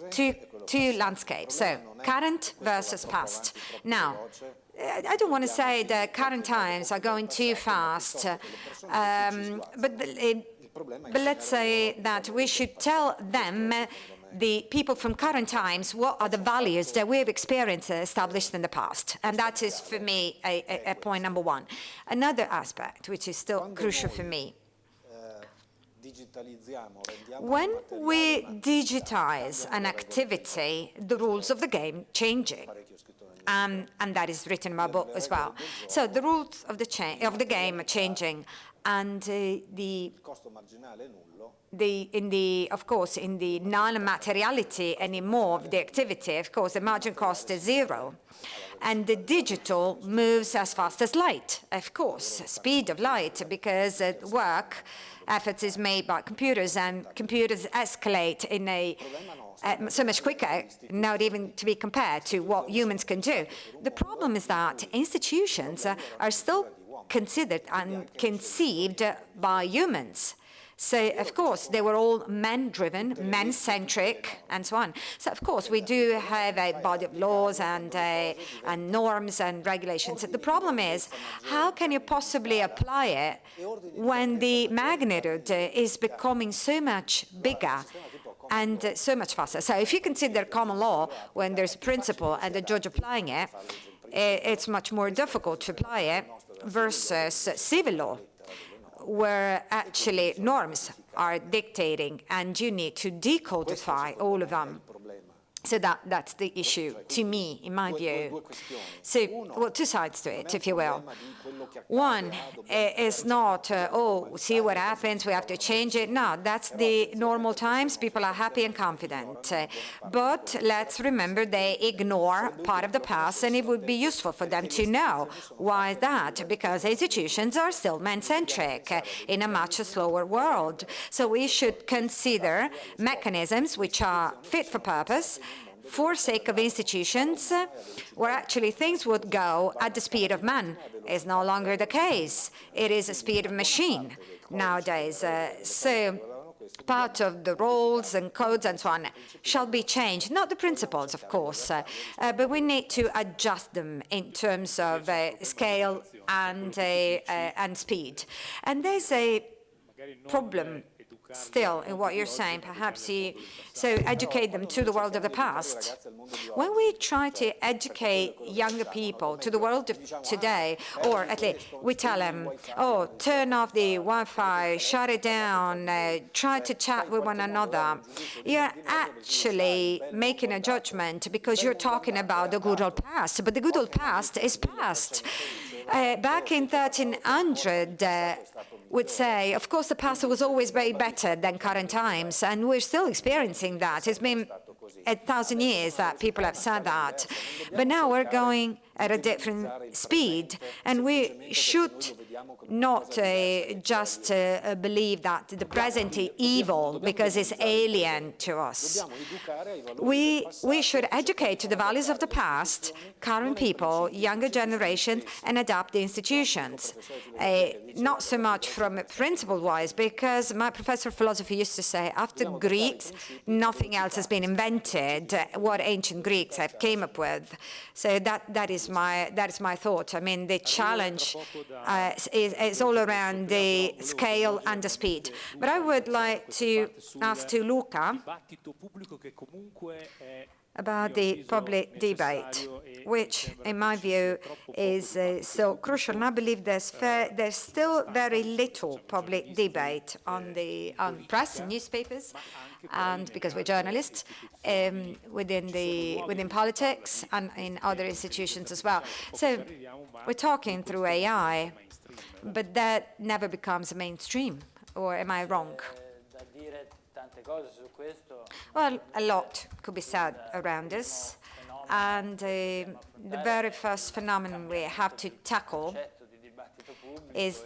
two landscapes, so current versus past. Now, I don't want to say that current times are going too fast, but let's say that we should tell them, the people from current times, what are the values that we've experienced established in the past. And that is, for me, a point number one. Another aspect, which is still crucial for me, when we digitize an activity, the rules of the game changing. And that is written in my book as well. So the rules of the game are changing, and of course, in the non-materiality anymore of the activity, of course, the margin cost is zero. And the digital moves as fast as light, of course, speed of light, because work efforts is made by computers, and computers escalate in so much quicker, not even to be compared to what humans can do. The problem is that institutions are still considered and conceived by humans. So, of course, they were all men-driven, men-centric, and so on. So, of course, we do have a body of laws and norms and regulations. The problem is, how can you possibly apply it when the magnitude is becoming so much bigger and so much faster? So if you consider common law, when there's a principle and the judge applying it, it's much more difficult to apply it versus civil law, where actually norms are dictating and you need to decodify all of them. So that's the issue, to me, in my view. So, well, two sides to it, if you will. One is not, oh, see what happens, we have to change it. No, that's the normal times. People are happy and confident. But let's remember they ignore part of the past, and it would be useful for them to know. Why is that? Because institutions are still man-centric in a much slower world. So we should consider mechanisms which are fit for purpose, for sake of institutions, where actually things would go at the speed of man. Is no longer the case. It is a speed of machine nowadays. So part of the rules and codes and so on shall be changed. Not the principles, of course, but we need to adjust them in terms of scale and speed. And there's a problem still in what you're saying, perhaps so educate them to the world of the past. When we try to educate younger people to the world of today, or at least we tell them, oh, turn off the Wi-Fi, shut it down, try to chat with one another, you're actually making a judgment because you're talking about the good old past, but the good old past is past. Back in 1300, would say, of course, the past was always way better than current times, and we're still experiencing that. It's been 1,000 years that people have said that. But now we're going at a different speed, and we should not just believe that the present is evil because it's alien to us. We should educate to the values of the past, current people, younger generations, and adapt the institutions. Not so much from principle-wise, because my professor of philosophy used to say, after Greeks, nothing else has been invented, what ancient Greeks have came up with. So that is my thought. I mean, the challenge is all around the scale and the speed. But I would like to ask to Luca about the public debate, which, in my view, is so crucial. And I believe there's still very little public debate on press and newspapers, and because we're journalists, within politics and in other institutions as well. So we're talking through AI, but that never becomes mainstream, or am I wrong? Well, a lot could be said around this, and the very first phenomenon we have to tackle is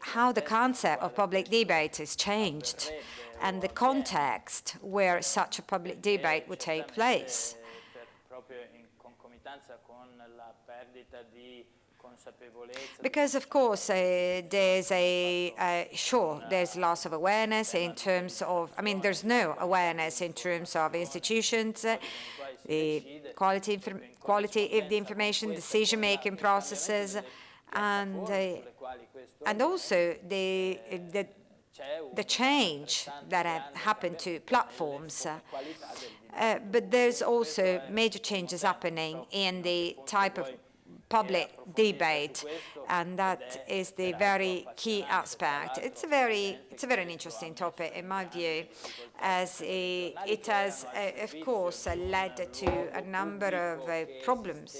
how the concept of public debate is changed and the context where such a public debate would take place. Because, of course, there's there's loss of awareness in terms of, I mean, there's no awareness in terms of institutions, the quality of the information, decision-making processes, and also the change that have happened to platforms. But there's also major changes happening in the type of public debate, and that is the very key aspect. It's a very interesting topic, in my view, as it has, of course, led to a number of problems.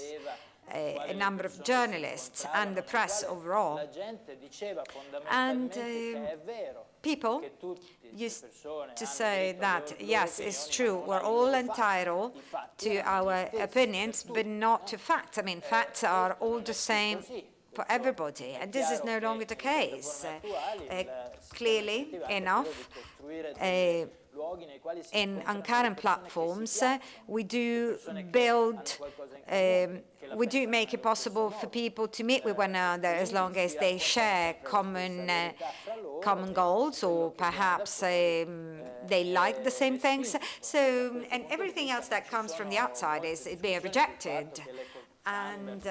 A number of journalists and the press overall. And people used to say that, yes, it's true, we're all entitled to our opinions, but not to facts. I mean, facts are all the same for everybody, and this is no longer the case. Clearly enough, on current platforms, we do make it possible for people to meet with one another as long as they share common goals, or perhaps they like the same things. So, and everything else that comes from the outside is being rejected. And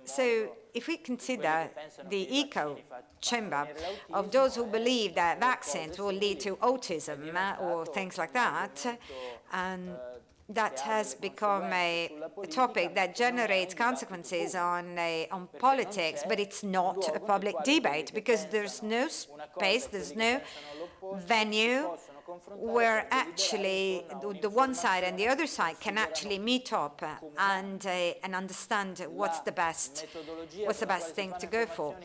so if we consider the echo chamber of those who believe that vaccines will lead to autism or things like that, and that has become a topic that generates consequences on politics, but it's not a public debate because there's no space, there's no venue where actually the one side and the other side can actually meet up and understand what's the best thing to go for.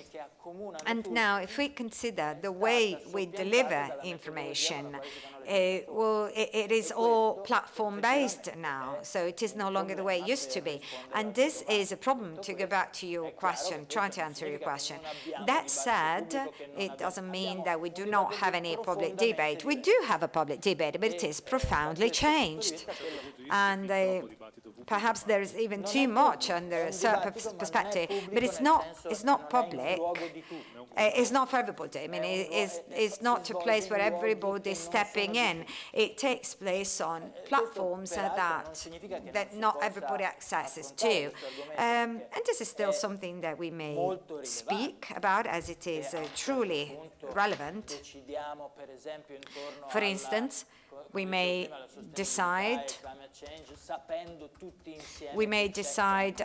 And now, if we consider the way we deliver information, well, it is all platform-based now, so it is no longer the way it used to be. And this is a problem, to go back to your question, trying to answer your question. That said, it doesn't mean that we do not have any public debate. We do have a public debate, but it is profoundly changed. And perhaps there is even too much under a certain perspective, but it's not public. It's not for everybody. I mean, it's not a place where everybody is stepping in. It takes place on platforms that not everybody accesses to. And this is still something that we may speak about, as it is truly relevant. For instance, we may decide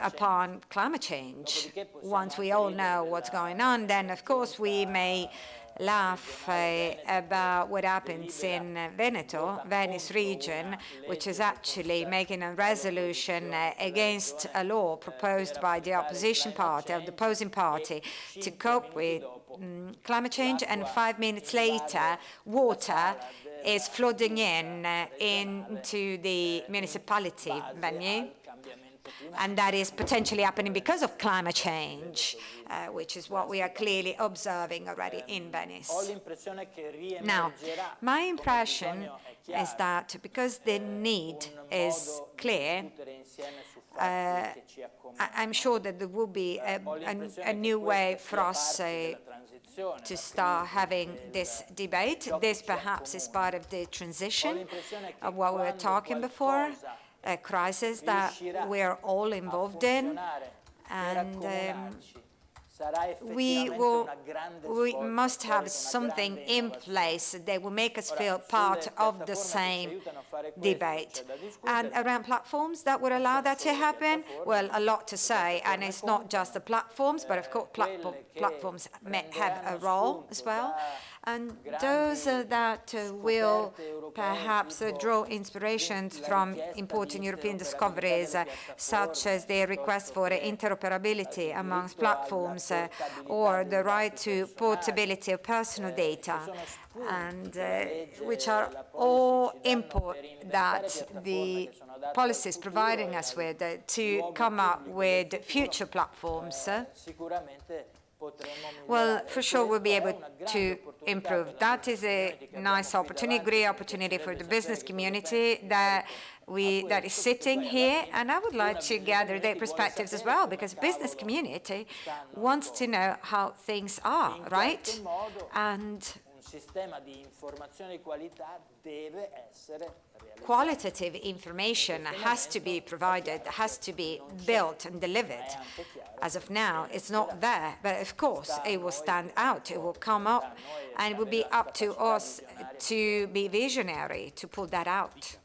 upon climate change. Once we all know what's going on, then of course we may laugh about what happens in Venice region, which is actually making a resolution against a law proposed by the opposition party, or the opposing party, to cope with climate change, and 5 minutes later, water is flooding into the municipality venue. and that is potentially happening because of climate change, which is what we are clearly observing already in Venice. Now, my impression is that because the need is clear, I'm sure that there will be a new way for us to start having this debate. This perhaps is part of the transition of what we were talking before, a crisis that we're all involved in, and we must have something in place that will make us feel part of the same debate. And around platforms that would allow that to happen, well, a lot to say, and it's not just the platforms, but of course platforms may have a role as well. And those that will perhaps draw inspirations from important European discoveries, such as the request for interoperability amongst platforms or the right to portability of personal data, and which are all input that the policy is providing us with to come up with future platforms. Well, for sure we'll be able to improve. That is a nice opportunity, great opportunity for the business community that is sitting here, and I would like to gather their perspectives as well, because business community wants to know how things are, right? And qualitative information has to be provided, has to be built and delivered. As of now, it's not there, but of course it will stand out, it will come up, and it will be up to us to be visionary, to pull that out.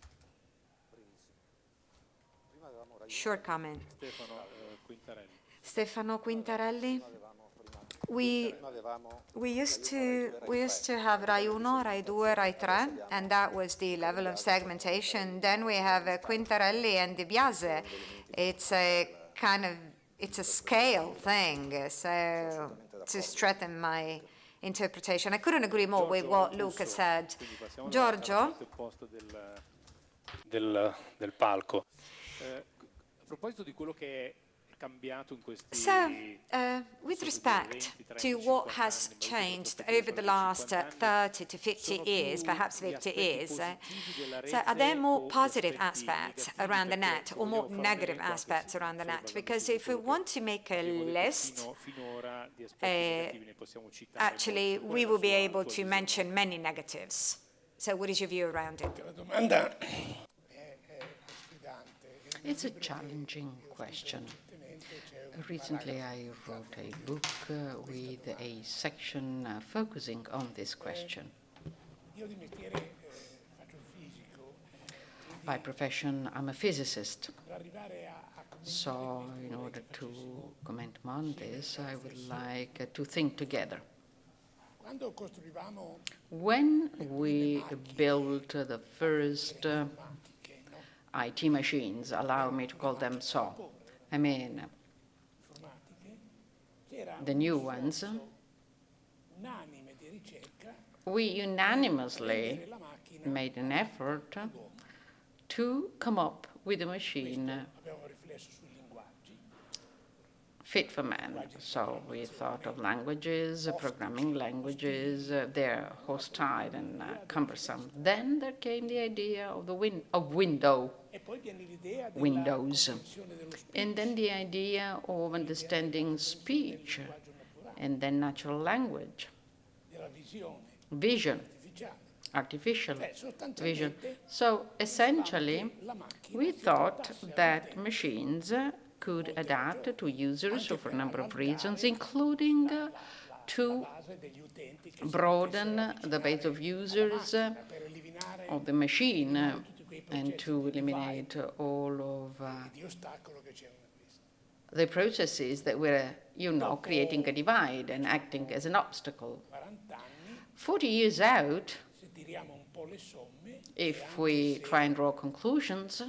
Short comment. Stefano Quintarelli. We used to have Rai 1, Rai 2, Rai 3, and that was the level of segmentation. Then we have Quintarelli and De Biase. It's a scale thing, so to strengthen my interpretation. I couldn't agree more with what Luca said. Giorgio? Del palco. A proposito di quello che So, with respect to what has changed over the last 30 to 50 years, perhaps 50 years, so are there more positive aspects around the net or more negative aspects around the net? Because if we want to make a list, actually we will be able to mention many negatives. So what is your view around it? It's a challenging question. Recently, I wrote a book with a section focusing on this question. By profession, I'm a physicist. So, in order to comment on this, I would like to think together. When we built the first IT machines, allow me to call them so, I mean, the new ones, we unanimously made an effort to come up with a machine fit for man. So we thought of languages, programming languages, they're hostile and cumbersome. Then there came the idea of Windows, and then the idea of understanding speech, and then natural language, vision, artificial vision. So essentially, we thought that machines could adapt to users for a number of reasons, including to broaden the base of users of the machine and to eliminate all of the processes that were, creating a divide and acting as an obstacle. 40 years out, if we try and draw conclusions,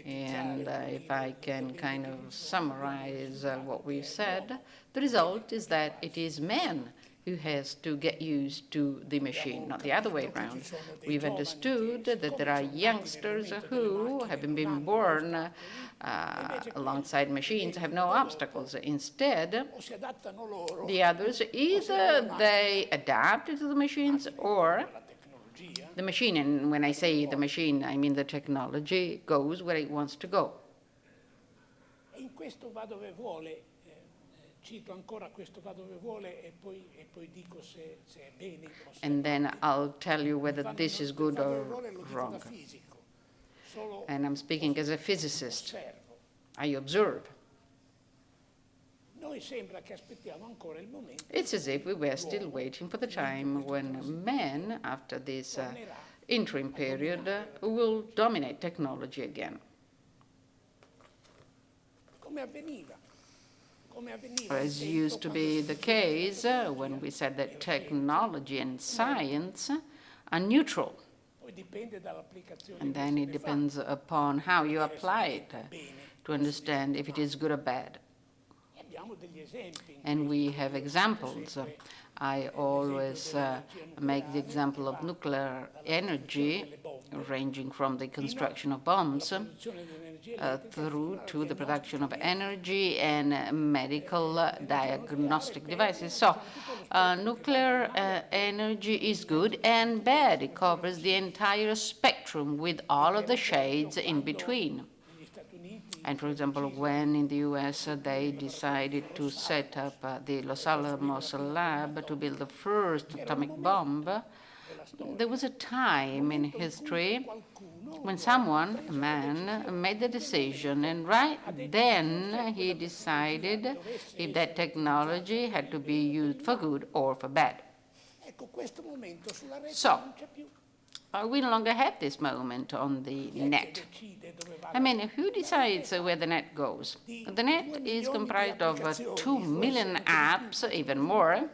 and if I can kind of summarize what we've said, the result is that it is men who has to get used to the machine, not the other way around. We've understood that there are youngsters who, having been born alongside machines, have no obstacles. Instead, the others, either they adapt to the machines or the machine, and when I say the machine, I mean the technology, goes where it wants to go. And then I'll tell you whether this is good or wrong. And I'm speaking as a physicist. I observe. It's as if we were still waiting for the time when men, after this interim period, will dominate technology again. As used to be the case when we said that technology and science are neutral. And then it depends upon how you apply it to understand if it is good or bad. And we have examples. I always make the example of nuclear energy, ranging from the construction of bombs through to the production of energy and medical diagnostic devices. So nuclear energy is good and bad. It covers the entire spectrum with all of the shades in between. And for example, when in the US they decided to set up the Los Alamos lab to build the first atomic bomb, there was a time in history when someone, a man, made the decision, and right then he decided if that technology had to be used for good or for bad. So, we no longer have this moment on the net. I mean, who decides where the net goes? The net is comprised of 2 million apps, even more,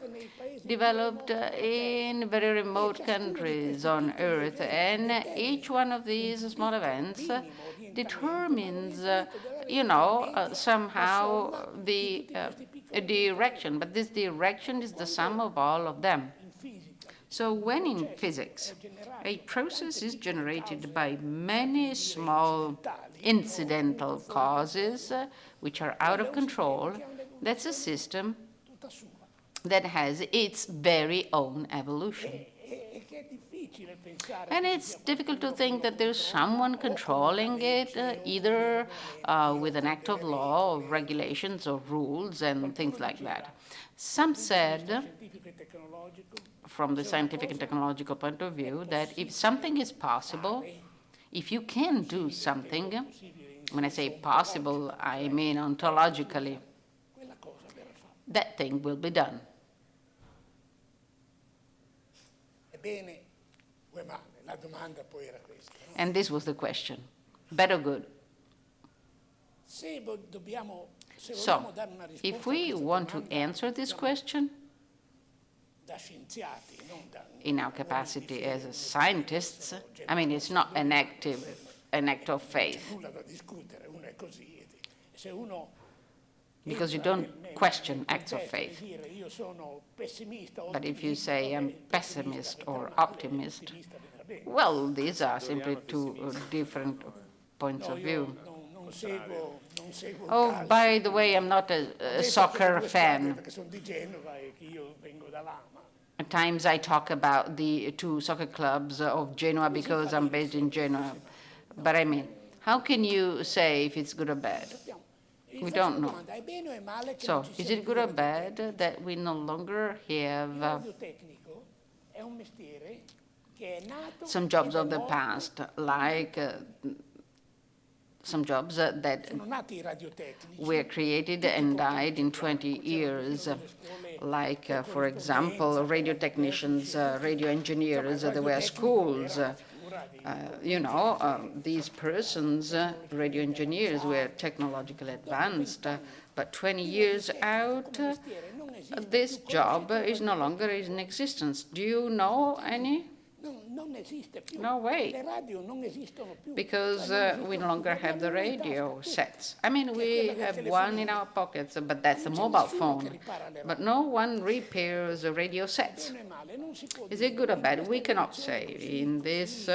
developed in very remote countries on Earth, and each one of these small events determines, somehow the direction, but this direction is the sum of all of them. So when in physics, a process is generated by many small incidental causes which are out of control, that's a system that has its very own evolution. And it's difficult to think that there's someone controlling it, either with an act of law, or regulations, or rules, and things like that. Some said, from the scientific and technological point of view, that if something is possible, if you can do something, when I say possible, I mean ontologically, that thing will be done. And this was the question, bad or good? So, if we want to answer this question, in our capacity as scientists, I mean, it's not an act of faith. Because you don't question acts of faith. But if you say I'm pessimist or optimist, well, these are simply two different points of view. Oh, by the way, I'm not a soccer fan. At times I talk about the two soccer clubs of Genoa because I'm based in Genoa. But I mean, how can you say if it's good or bad? We don't know. So, is it good or bad that we no longer have some jobs of the past, like some jobs that were created and died in 20 years, like, for example, radio technicians, radio engineers. There were schools. These persons, radio engineers, were technologically advanced, but 20 years out, this job is no longer in existence. Do you know any? No way, because we no longer have the radio sets. I mean, we have one in our pockets, but that's a mobile phone. But no one repairs the radio sets. Is it good or bad? We cannot say. In this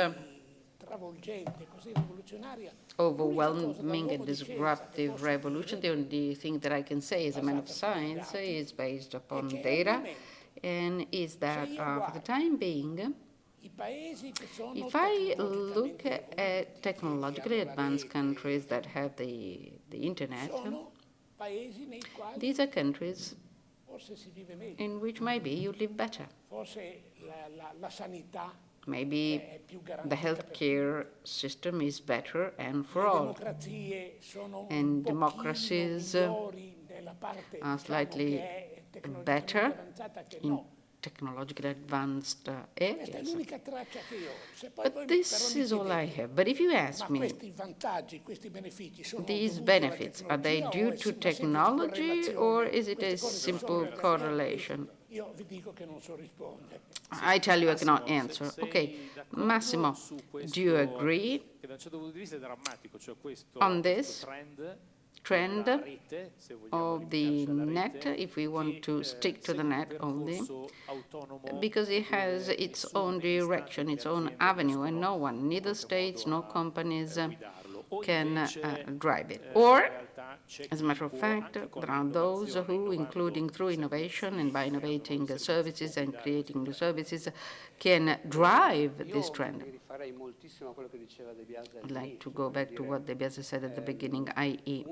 overwhelming and disruptive revolution, the only thing that I can say as a man of science is based upon data, and is that for the time being, if I look at technologically advanced countries that have the internet, these are countries in which maybe you live better. Maybe the healthcare system is better and for all. And democracies are slightly better in technologically advanced areas. But this is all I have. But if you ask me, these benefits, are they due to technology or is it a simple correlation? I tell you I cannot answer. Okay, Massimo, do you agree on this trend of the net, if we want to stick to the net only, because it has its own direction, its own avenue, and no one, neither states nor companies, can drive it? Or, as a matter of fact, there are those who, including through innovation and by innovating services and creating new services, can drive this trend. I'd like to go back to what De Biase said at the beginning, i.e.,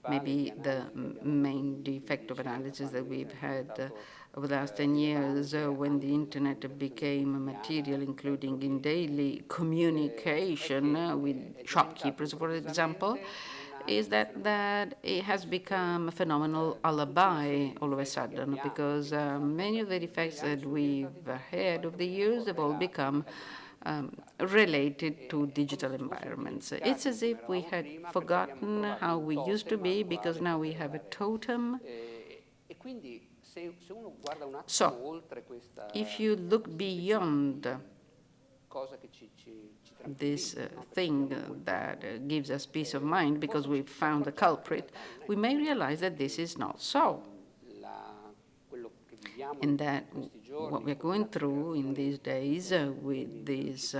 maybe the main defect of analysis that we've had over the last 10 years when the internet became a material, including in daily communication with shopkeepers, for example, is that it has become a phenomenal alibi all of a sudden, because many of the defects that we've had over the years have all become related to digital environments. It's as if we had forgotten how we used to be, because now we have a totem. So, if you look beyond this thing that gives us peace of mind because we've found the culprit, we may realize that this is not so. And that what we're going through in these days with this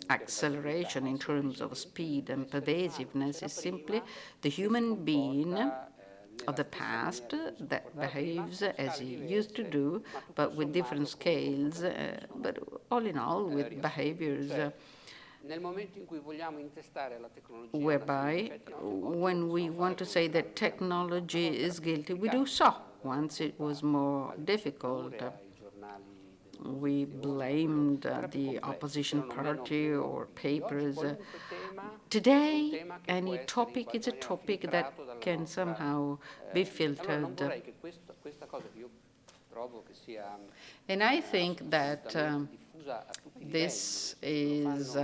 acceleration in terms of speed and pervasiveness is simply the human being of the past that behaves as he used to do, but with different scales, but all in all with behaviors whereby when we want to say that technology is guilty, we do so. Once it was more difficult, we blamed the opposition party or papers. Today, any topic is a topic that can somehow be filtered. And I think that this is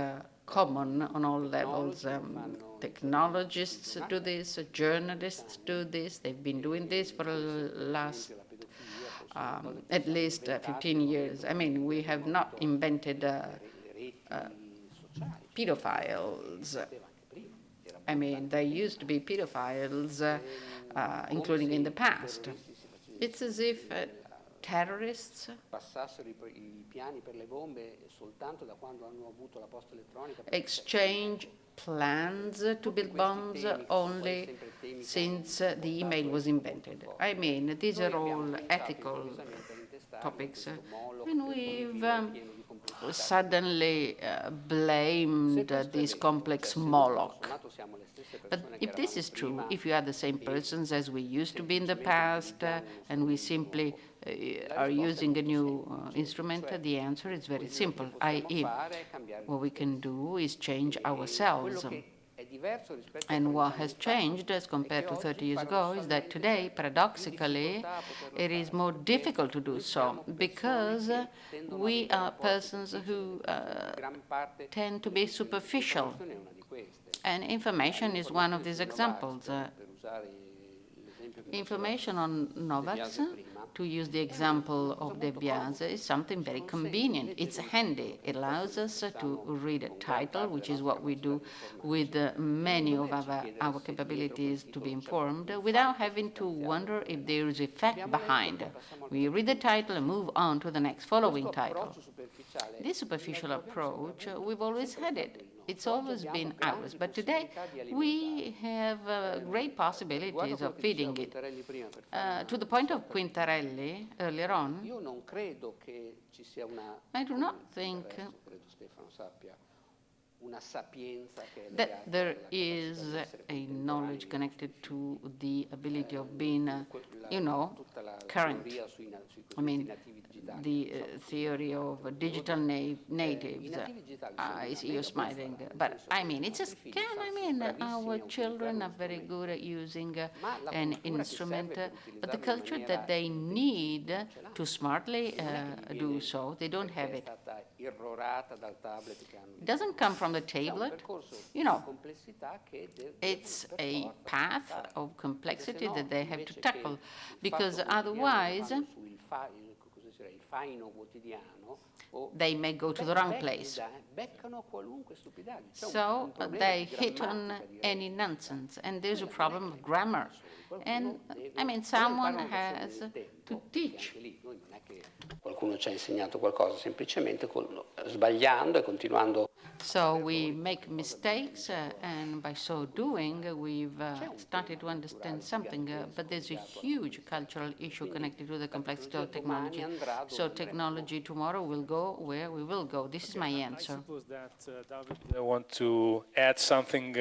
common on all levels. Technologists do this, journalists do this. They've been doing this for the last at least 15 years. I mean, we have not invented pedophiles. I mean, there used to be pedophiles, including in the past. It's as if terrorists exchange plans to build bombs only since the email was invented. I mean, these are all ethical topics. And we've suddenly blamed this complex Moloch. But if this is true, if we are the same persons as we used to be in the past, and we simply are using a new instrument, the answer is very simple, i.e., what we can do is change ourselves. And what has changed as compared to 30 years ago is that today, paradoxically, it is more difficult to do so, because we are persons who tend to be superficial. And information is one of these examples. Information on Novax to use the example of De Biase, is something very convenient. It's handy. It allows us to read a title, which is what we do with many of our capabilities to be informed, without having to wonder if there is a fact behind. We read the title and move on to the next following title. This superficial approach, we've always had it. It's always been ours, but today we have great possibilities of feeding it. To the point of Quintarelli earlier on, I do not think that there is a knowledge connected to the ability of being, current. I mean, the theory of digital natives is ear-smiting. But, I mean, it's a scam. I mean, our children are very good at using an instrument, but the culture that they need to smartly do so, they don't have it. It doesn't come from the tablet. It's a path of complexity that they have to tackle, because otherwise they may go to the wrong place. So they hit on any nonsense, and there's a problem of grammar. And, I mean, someone has to teach. Qualcuno ci ha insegnato qualcosa semplicemente sbagliando e continuando. So we make mistakes, and by so doing, we've started to understand something. But there's a huge cultural issue connected to the complexity of technology. So technology tomorrow will go where we will go. This is my answer. I suppose that David, I want to add something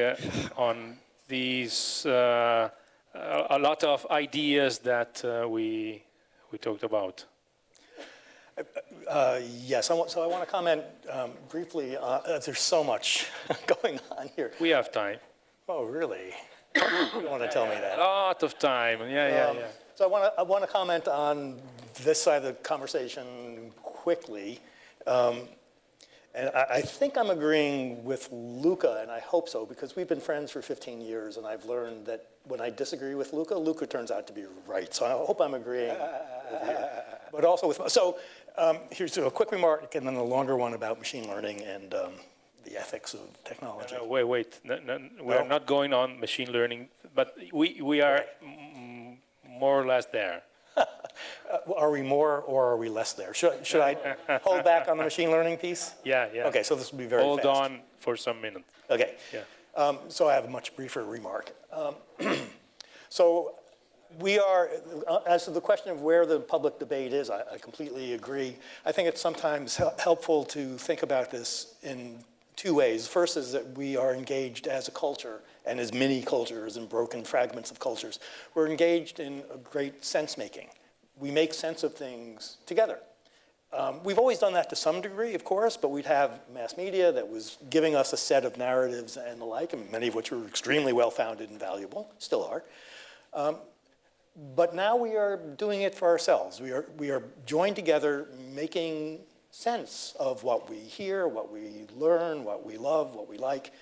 on these a lot of ideas that we talked about. Yes, so I want to comment briefly. There's so much going on here. We have time. Oh, really? You don't want to tell me that. A lot of time. Yeah. So I want to comment on this side of the conversation quickly. And I think I'm agreeing with Luca, and I hope so, because we've been friends for 15 years, and I've learned that when I disagree with Luca, Luca turns out to be right. So I hope I'm agreeing with you. But also with, so here's a quick remark and then a longer one about machine learning and the ethics of technology. Wait. No, we're not going on machine learning, but we are more or less there. Are we more or are we less there? Should I hold back on the machine learning piece? Yeah. Okay, so this will be very fast. Hold on for some minutes. Okay. Yeah. So I have a much briefer remark. So we are, as to the question of where the public debate is, I completely agree. I think it's sometimes helpful to think about this in two ways. First is that we are engaged as a culture, and as many cultures and broken fragments of cultures. We're engaged in a great sense-making. We make sense of things together. We've always done that to some degree, of course, but we'd have mass media that was giving us a set of narratives and the like, and many of which were extremely well-founded and valuable, still are. But now we are doing it for ourselves. We are joined together, making sense of what we hear, what we learn, what we love, what we like.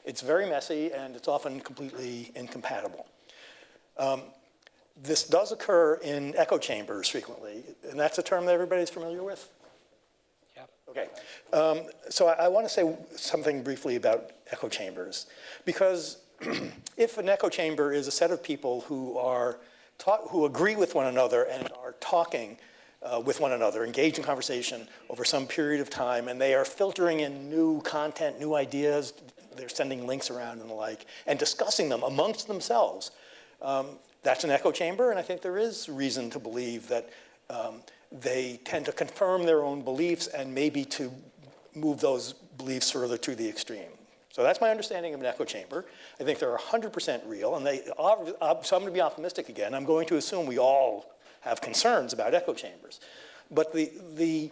It's very messy, and it's often completely incompatible. This does occur in echo chambers frequently, and that's a term that everybody's familiar with? Yeah. Okay. So I want to say something briefly about echo chambers, because if an echo chamber is a set of people who agree with one another and are talking with one another, engaged in conversation over some period of time, and they are filtering in new content, new ideas, they're sending links around and the like, and discussing them amongst themselves. That's an echo chamber, and I think there is reason to believe that they tend to confirm their own beliefs and maybe to move those beliefs further to the extreme. So that's my understanding of an echo chamber. I think they're 100% real, and so I'm going to be optimistic again. I'm going to assume we all have concerns about echo chambers. But the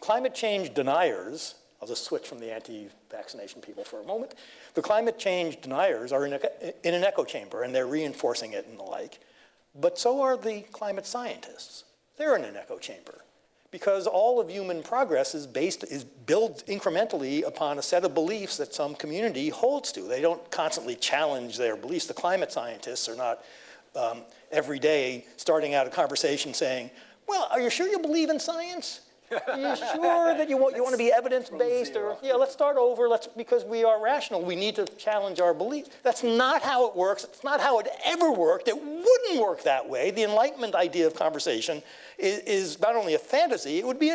climate change deniers, I'll just switch from the anti-vaccination people for a moment. The climate change deniers are in an echo chamber, and they're reinforcing it and the like. But so are the climate scientists. They're in an echo chamber, because all of human progress is built incrementally upon a set of beliefs that some community holds to. They don't constantly challenge their beliefs. The climate scientists are not every day starting out a conversation saying, Well, are you sure you believe in science? Are you sure that you want to be evidence-based? Or, yeah, let's start over. Because we are rational, we need to challenge our beliefs. That's not how it works. It's not how it ever worked. It wouldn't work that way. The Enlightenment idea of conversation is not only a fantasy, it would be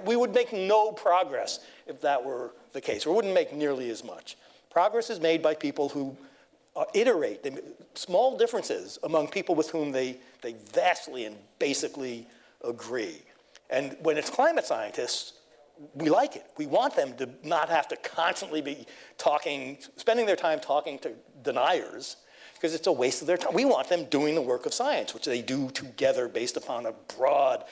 we would make no progress if that were the case. We wouldn't make nearly as much. Progress is made by people who iterate small differences among people with whom they vastly and basically agree. And when it's climate scientists, we like it. We want them to not have to constantly be spending their time talking to deniers, because it's a waste of their time. We want them doing the work of science, which they do together based upon a broad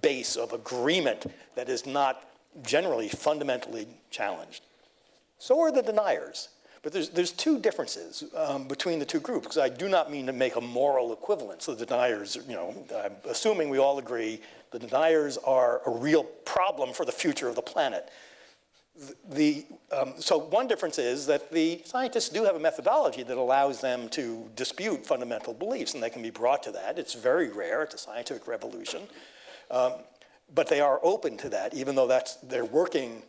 base of agreement that is not generally fundamentally challenged. So are the deniers. But there's two differences between the two groups, because I do not mean to make a moral equivalence. The deniers, I'm assuming we all agree, the deniers are a real problem for the future of the planet. So one difference is that the scientists do have a methodology that allows them to dispute fundamental beliefs, and they can be brought to that. It's very rare. It's a scientific revolution. But they are open to that, even though they're working.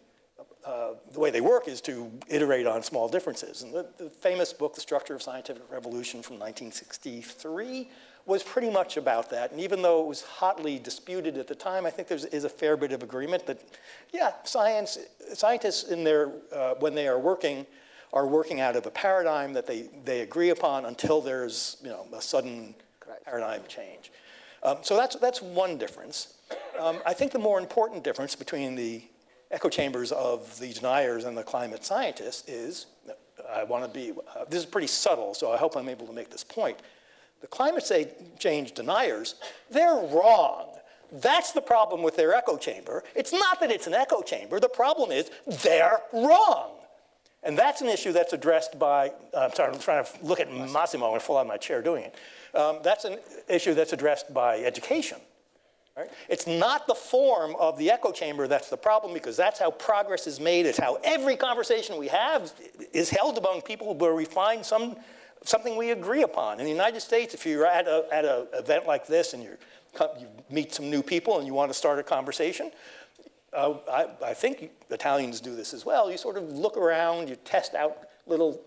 The way they work is to iterate on small differences. And the famous book, The Structure of Scientific Revolution from 1963, was pretty much about that. And even though it was hotly disputed at the time, I think there is a fair bit of agreement that, yeah, scientists when they are working out of a paradigm that they agree upon until there's a sudden paradigm change. So that's one difference. I think the more important difference between the echo chambers of the deniers and the climate scientists is, this is pretty subtle, so I hope I'm able to make this point. The climate change deniers, they're wrong. That's the problem with their echo chamber. It's not that it's an echo chamber. The problem is they're wrong. And that's an issue that's addressed by, I'm sorry, I'm trying to look at Massimo. I'm going to fall out of my chair doing it. That's an issue that's addressed by education. Right? It's not the form of the echo chamber that's the problem, because that's how progress is made. It's how every conversation we have is held among people where we find something we agree upon. In the United States, if you're at an event like this and you meet some new people and you want to start a conversation, I think Italians do this as well. You sort of look around, you test out little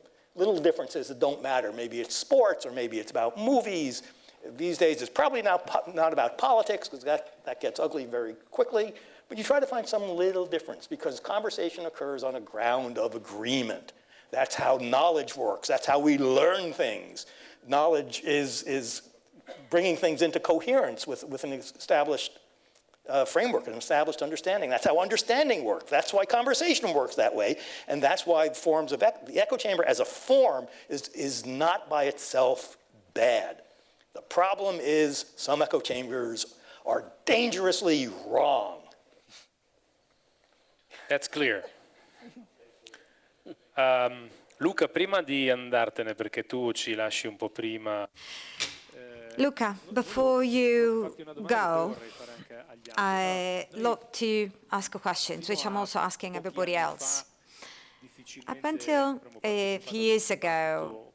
differences that don't matter. Maybe it's sports, or maybe it's about movies. These days, it's probably not about politics, because that gets ugly very quickly. But you try to find some little difference, because conversation occurs on a ground of agreement. That's how knowledge works. That's how we learn things. Knowledge is bringing things into coherence with an established framework, an established understanding. That's how understanding works. That's why conversation works that way. And that's why forms of the echo chamber as a form is not by itself bad. The problem is some echo chambers are dangerously wrong. That's clear. Luca, prima di andartene, perché tu ci lasci un po' prima. Luca, before you go, I'd love to ask questions, which I'm also asking everybody else. Up until a few years ago,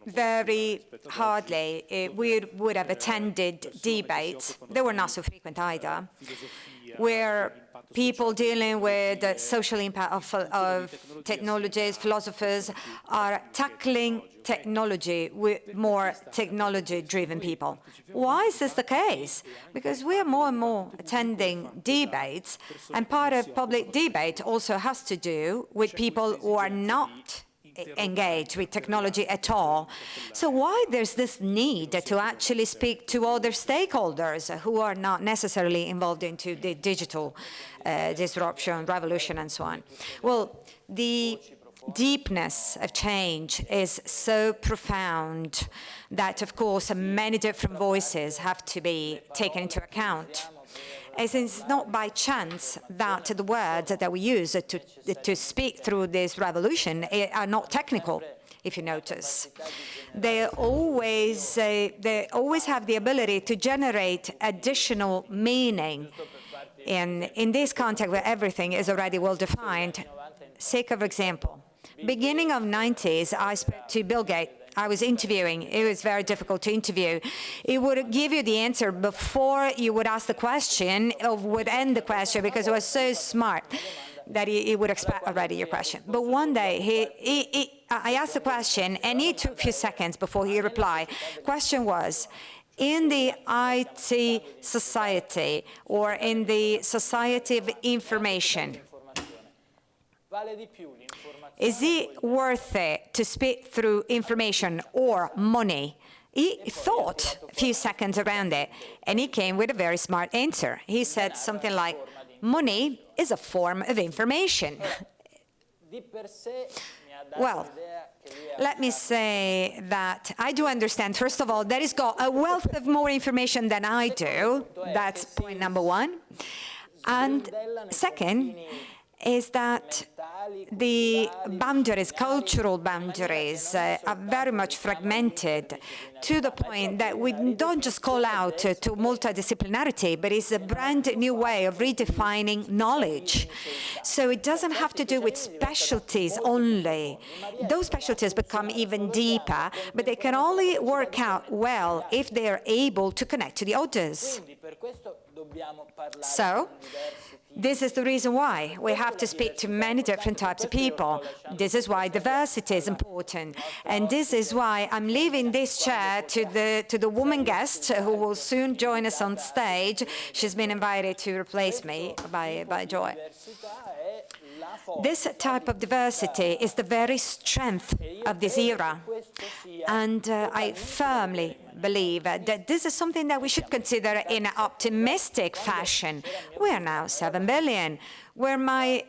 very hardly we would have attended debates. They were not so frequent either, where people dealing with the social impact of technologies, philosophers, are tackling technology with more technology-driven people. Why is this the case? Because we are more and more attending debates, and part of public debate also has to do with people who are not engaged with technology at all. So why there's this need to actually speak to other stakeholders who are not necessarily involved into the digital disruption, revolution, and so on? Well, the deepness of change is so profound that, of course, many different voices have to be taken into account. As it's not by chance that the words that we use to speak through this revolution are not technical, if you notice. They always have the ability to generate additional meaning in this context where everything is already well defined. Sake of example, beginning of 90s, I spoke to Bill Gates I was interviewing. It was very difficult to interview. It would give you the answer before you would ask the question, or would end the question, because it was so smart that he would expect already your question. But one day, I asked the question, and he took a few seconds before he replied. Question was, in the IT society, or in the society of information, is it worth it to speak through information or money? He thought a few seconds around it, and he came with a very smart answer. He said something like, money is a form of information. Well, let me say that I do understand, first of all, that he's got a wealth of more information than I do. That's point number one. And second, is that the boundaries, cultural boundaries, are very much fragmented to the point that we don't just call out to multidisciplinarity, but it's a brand new way of redefining knowledge. So it doesn't have to do with specialties only. Those specialties become even deeper, but they can only work out well if they are able to connect to the others. So, this is the reason why we have to speak to many different types of people. This is why diversity is important. And this is why I'm leaving this chair to the woman guest who will soon join us on stage. She's been invited to replace me by Joy. This type of diversity is the very strength of this era. And I firmly believe that this is something that we should consider in an optimistic fashion. We are now 7 billion. Where my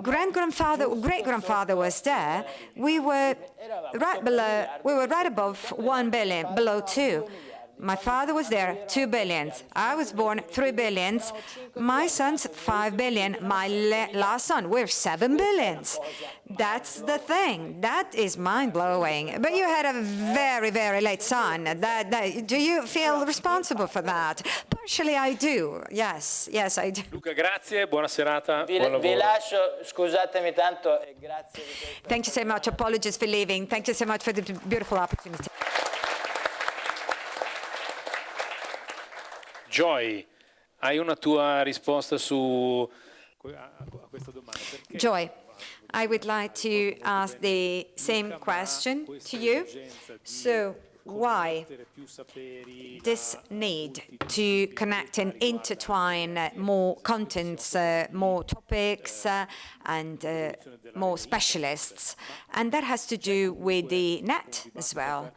great-grandfather was there, we were right above 1 billion, below 2. My father was there, 2 billion. I was born, 3 billion. My son's 5 billion. My last son, we're 7 billion. That's the thing. That is mind-blowing. But you had a very, very late son. Do you feel responsible for that? Partially, I do. Yes, I do. Luca, grazie. Buona serata. Vi lascio, scusatemi tanto. Grazie. Thank you so much. Apologies for leaving. Thank you so much for the beautiful opportunity. Joy, hai una tua risposta a questa domanda? Joy, I would like to ask the same question to you. So, why this need to connect and intertwine more contents, more topics, and more specialists? And that has to do with the net as well.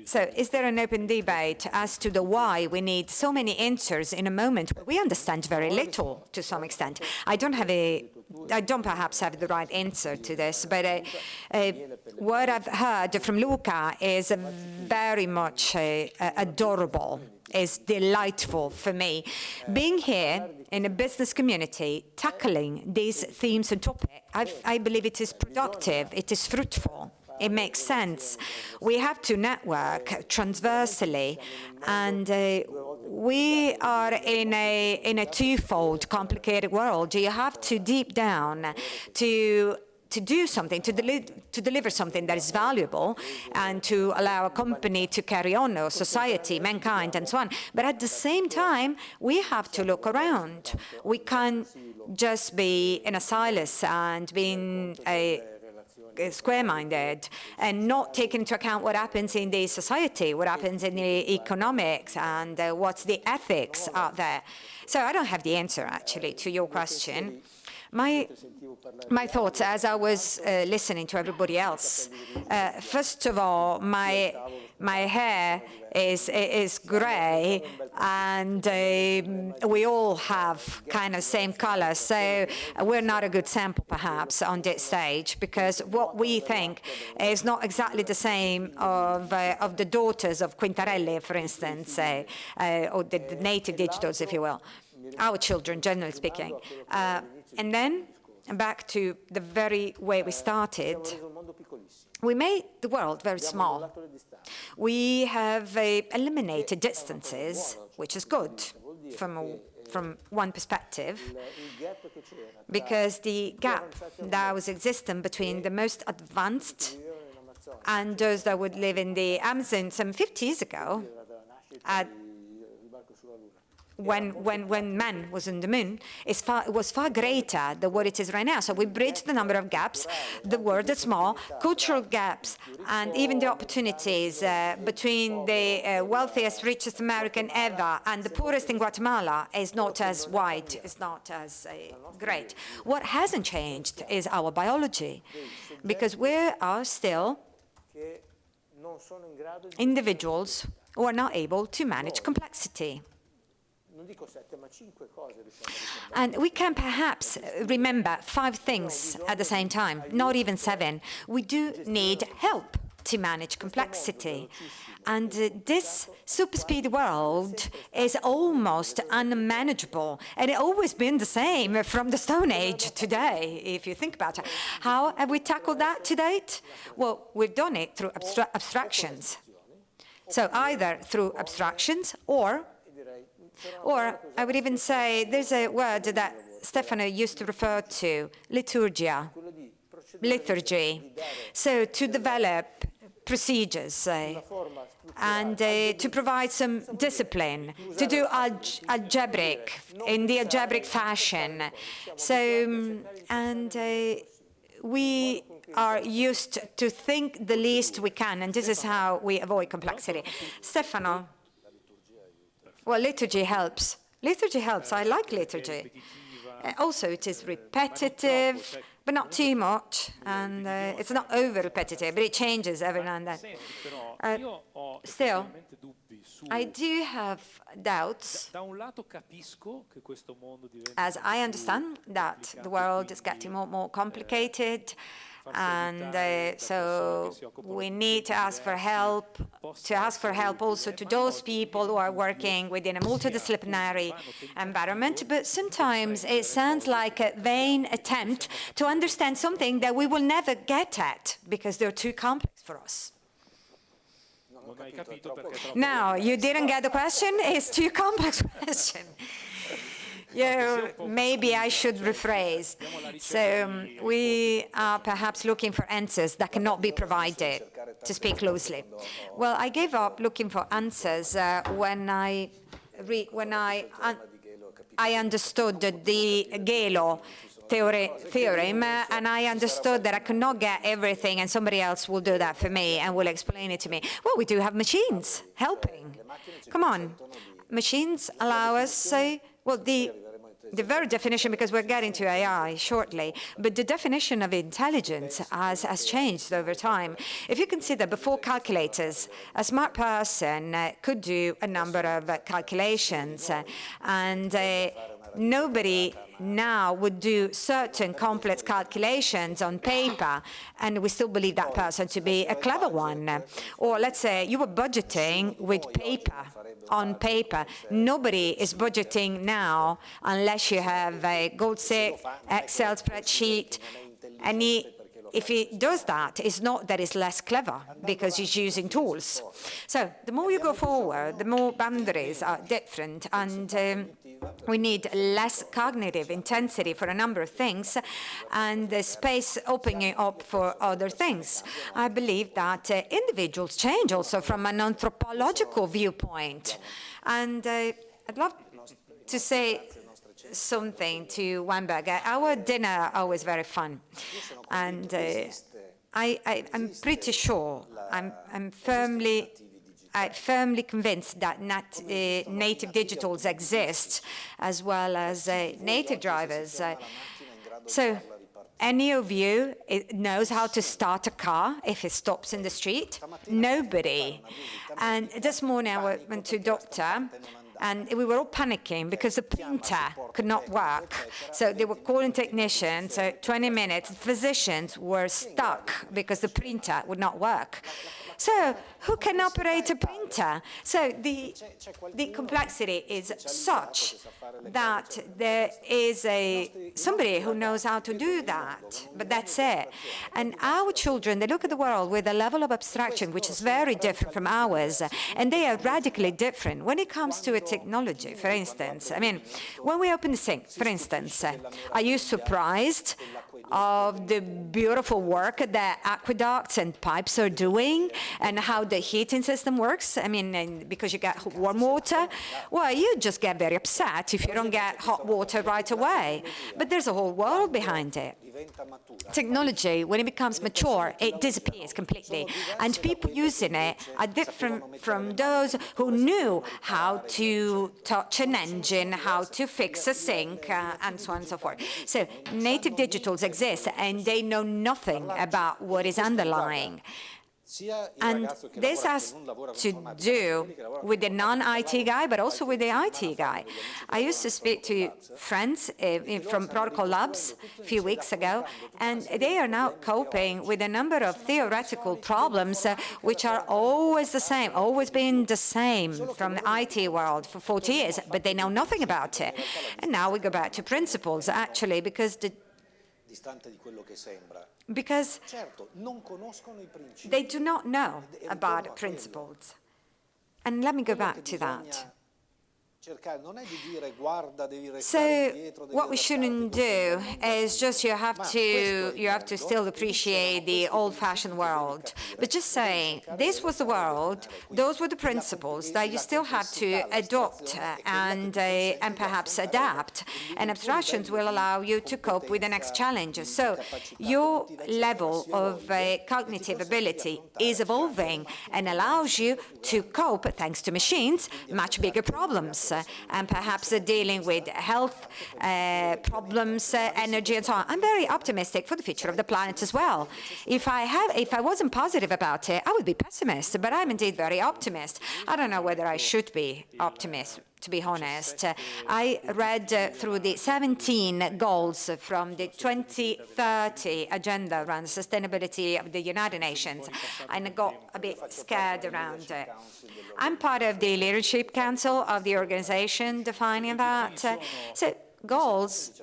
So is there an open debate as to the why we need so many answers in a moment where we understand very little to some extent? I don't perhaps have the right answer to this, but what I've heard from Luca is very much adorable, is delightful for me. Being here in a business community, tackling these themes and topics, I believe it is productive, it is fruitful. It makes sense. We have to network transversely, and we are in a twofold complicated world. You have to deep down to do something, to deliver something that is valuable, and to allow a company to carry on, or society, mankind, and so on. But at the same time, we have to look around. We can't just be in a silence and being square-minded and not taking into account what happens in the society, what happens in the economics, and what's the ethics out there. So I don't have the answer, actually, to your question. My thoughts as I was listening to everybody else. First of all, my hair is grey, and we all have kind of same color, so we're not a good sample perhaps on this stage, because what we think is not exactly the same of the daughters of Quintarelli, for instance, or the native digitals, if you will, our children, generally speaking. And then back to the very way we started. We made the world very small. We have eliminated distances, which is good from one perspective, because the gap that was existing between the most advanced and those that would live in the Amazon some 50 years ago, when man was on the moon, was far greater than what it is right now. So we bridged the number of gaps. The world is small, cultural gaps, and even the opportunities between the wealthiest, richest American ever and the poorest in Guatemala is not as wide, is not as great. What hasn't changed is our biology, because we are still individuals who are not able to manage complexity. And we can perhaps remember 5 things at the same time, not even 7. We do need help to manage complexity. And this super speed world is almost unmanageable. And it's always been the same from the Stone Age today, if you think about it. How have we tackled that to date? Well, we've done it through abstractions. So either through abstractions or I would even say there's a word that Stefano used to refer to, liturgia, liturgy. So to develop procedures and to provide some discipline, to do algebraic, in the algebraic fashion. So, and we are used to think the least we can, and this is how we avoid complexity. Stefano? Well, liturgy helps. Liturgy helps. I like liturgy. Also, it is repetitive, but not too much, and it's not over-repetitive, but it changes every now and then. Still, I do have doubts, as I understand that the world is getting more and more complicated, and so we need to ask for help, also to those people who are working within a multidisciplinary environment. But sometimes it sounds like a vain attempt to understand something that we will never get at because they're too complex for us. No, you didn't get the question? It's too complex question. Yeah, maybe I should rephrase. So we are perhaps looking for answers that cannot be provided, to speak loosely. Well, I gave up looking for answers when I understood the Gelo theorem, and I understood that I could not get everything, and somebody else will do that for me and will explain it to me. Well, we do have machines helping. Come on. Machines allow us, well, the very definition, because we're getting to AI shortly, but the definition of intelligence has changed over time. If you consider before calculators, a smart person could do a number of calculations, and nobody now would do certain complex calculations on paper, and we still believe that person to be a clever one. Or let's say you were budgeting with paper, on paper. Nobody is budgeting now unless you have a gold-safe Excel spreadsheet, and if he does that, it's not that he's less clever because he's using tools. So the more you go forward, the more boundaries are different, and we need less cognitive intensity for a number of things, and the space opening up for other things. I believe that individuals change also from an anthropological viewpoint. And I'd love to say something to Weinberger. Our dinner are always very fun, and I'm pretty sure, I'm firmly convinced that native digitals exist, as well as native drivers. So any of you knows how to start a car if it stops in the street? Nobody. And this morning I went to a doctor, and we were all panicking because the printer could not work. So they were calling technicians, so 20 minutes. Physicians were stuck because the printer would not work. So who can operate a printer? So the complexity is such that there is somebody who knows how to do that, but that's it. And our children, they look at the world with a level of abstraction which is very different from ours, and they are radically different. When it comes to a technology, for instance, I mean, when we open the sink, for instance, are you surprised of the beautiful work that aqueducts and pipes are doing and how the heating system works. I mean, because you get warm water, well, you just get very upset if you don't get hot water right away. But there's a whole world behind it. Technology, when it becomes mature, it disappears completely. And people using it are different from those who knew how to touch an engine, how to fix a sink, and so on and so forth. So native digitals exist, and they know nothing about what is underlying. And this has to do with the non-IT guy, but also with the IT guy. I used to speak to friends from Protocol Labs a few weeks ago, and they are now coping with a number of theoretical problems which are always the same, always been the same from the IT world for 40 years, but they know nothing about it. And now we go back to principles, actually, because they do not know about principles. And let me go back to that. So what we shouldn't do is just you have to still appreciate the old-fashioned world, but just say this was the world, those were the principles that you still have to adopt and perhaps adapt, and abstractions will allow you to cope with the next challenge. So your level of cognitive ability is evolving and allows you to cope, thanks to machines, much bigger problems. And perhaps dealing with health problems, energy, and so on. I'm very optimistic for the future of the planet as well. If I wasn't positive about it, I would be pessimist, but I'm indeed very optimist. I don't know whether I should be optimist, to be honest. I read through the 17 goals from the 2030 agenda around sustainability of the United Nations, and I got a bit scared around it. I'm part of the Leadership Council of the organization defining that. So goals,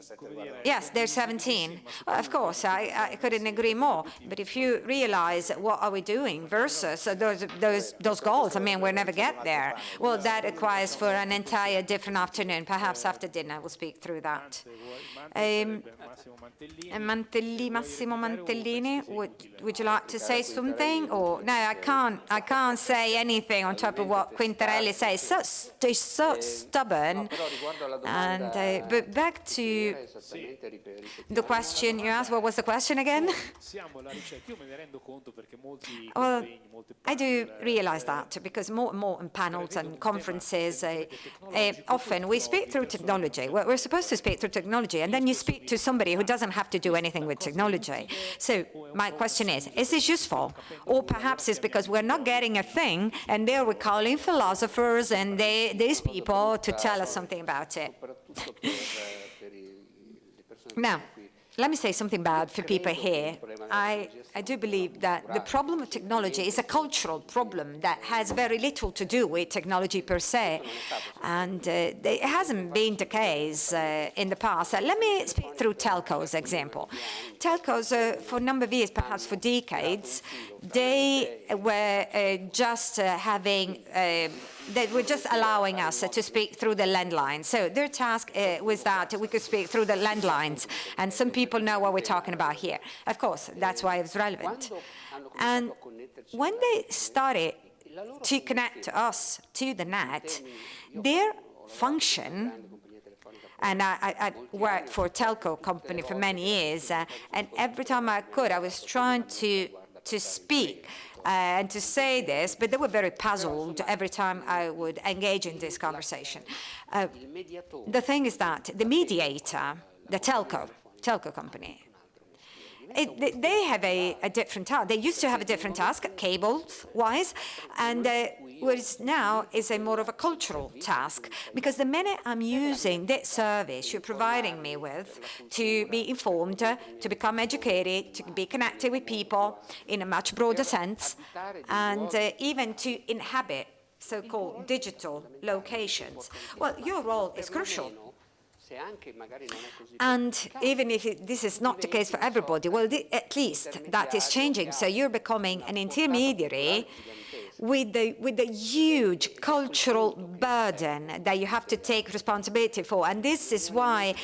yes, there's 17. Well, of course, I couldn't agree more. But if you realize what are we doing versus those goals, I mean, we'll never get there. Well, that requires for an entire different afternoon. Perhaps after dinner, we'll speak through that. Massimo Mantellini, would you like to say something? Or no, I can't say anything on top of what Quintarelli says. They're so stubborn. And but back to the question you asked. What was the question again? Well, I do realize that because more and more in panels and conferences, often we speak through technology. We're supposed to speak through technology, and then you speak to somebody who doesn't have to do anything with technology. So my question is this useful? Or perhaps it's because we're not getting a thing, and there we're calling philosophers and these people to tell us something about it. Now, let me say something bad for people here. I do believe that the problem of technology is a cultural problem that has very little to do with technology per se, and it hasn't been the case in the past. Let me speak through telcos example. Telcos, for a number of years, perhaps for decades, they were just they were just allowing us to speak through the landlines. So their task was that we could speak through the landlines, and some people know what we're talking about here. Of course, that's why it's relevant. And when they started to connect us to the net, their function, and I worked for a telco company for many years, and every time I could, I was trying to speak and to say this, but they were very puzzled every time I would engage in this conversation. The thing is that the mediator, the telco company, they have a different task. They used to have a different task, cables-wise, and what is now is a more of a cultural task, because the minute I'm using this service you're providing me with to be informed, to become educated, to be connected with people in a much broader sense, and even to inhabit so-called digital locations, well, your role is crucial. And even if this is not the case for everybody, well, at least that is changing. So you're becoming an intermediary with the huge cultural burden that you have to take responsibility for. And this is why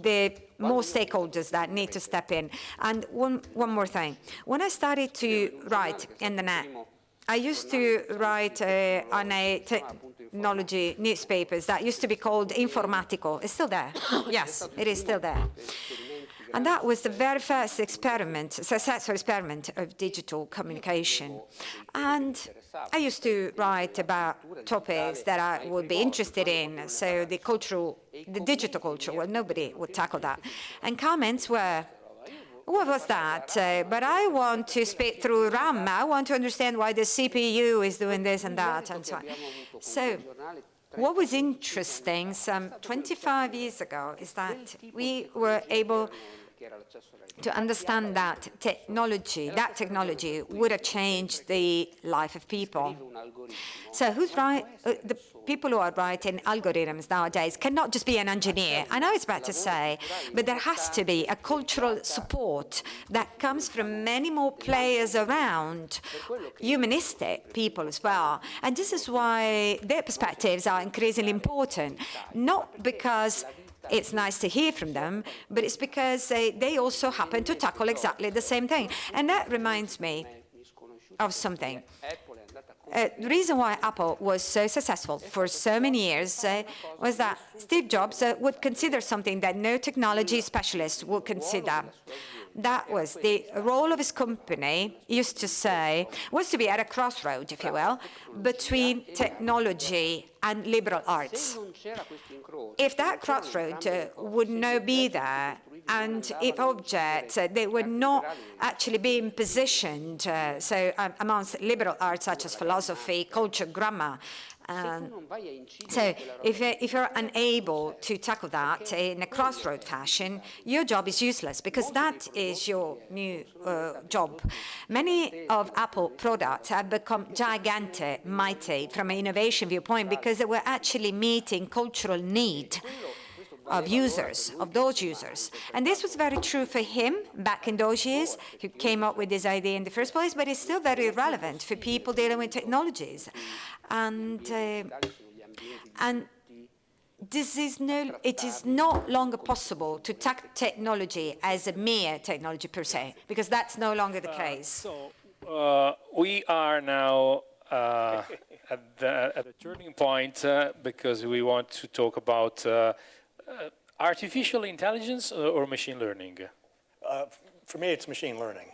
the more stakeholders that need to step in. And one more thing. When I started to write in the net, I used to write on a technology newspapers that used to be called Informatico. It's still there. Yes, it is still there. And that was the very first experiment, successful experiment of digital communication. And I used to write about topics that I would be interested in. So the digital culture, well, nobody would tackle that. And comments were, what was that? But I want to speak through RAM. I want to understand why the CPU is doing this and that, and so on. So what was interesting some 25 years ago is that we were able to understand that technology would have changed the life of people. So who's right? The people who are writing algorithms nowadays cannot just be an engineer. I know it's bad to say, but there has to be a cultural support that comes from many more players around, humanistic people as well. And this is why their perspectives are increasingly important, not because it's nice to hear from them, but it's because they also happen to tackle exactly the same thing. And that reminds me of something. The reason why Apple was so successful for so many years was that Steve Jobs would consider something that no technology specialist would consider. That was the role of his company, he used to say, was to be at a crossroad, if you will, between technology and liberal arts. If that crossroad would not be there, and if objects, they were not actually being positioned, amongst liberal arts such as philosophy, culture, grammar. So if you're unable to tackle that in a crossroad fashion, your job is useless, because that is your new job. Many of Apple products have become gigantic, mighty from an innovation viewpoint, because they were actually meeting cultural need of users, of those users. And this was very true for him back in those years, who came up with this idea in the first place, but it's still very relevant for people dealing with technologies. And it is no longer possible to take technology as a mere technology per se, because that's no longer the case. We are now at a turning point because we want to talk about artificial intelligence or machine learning? For me, it's machine learning.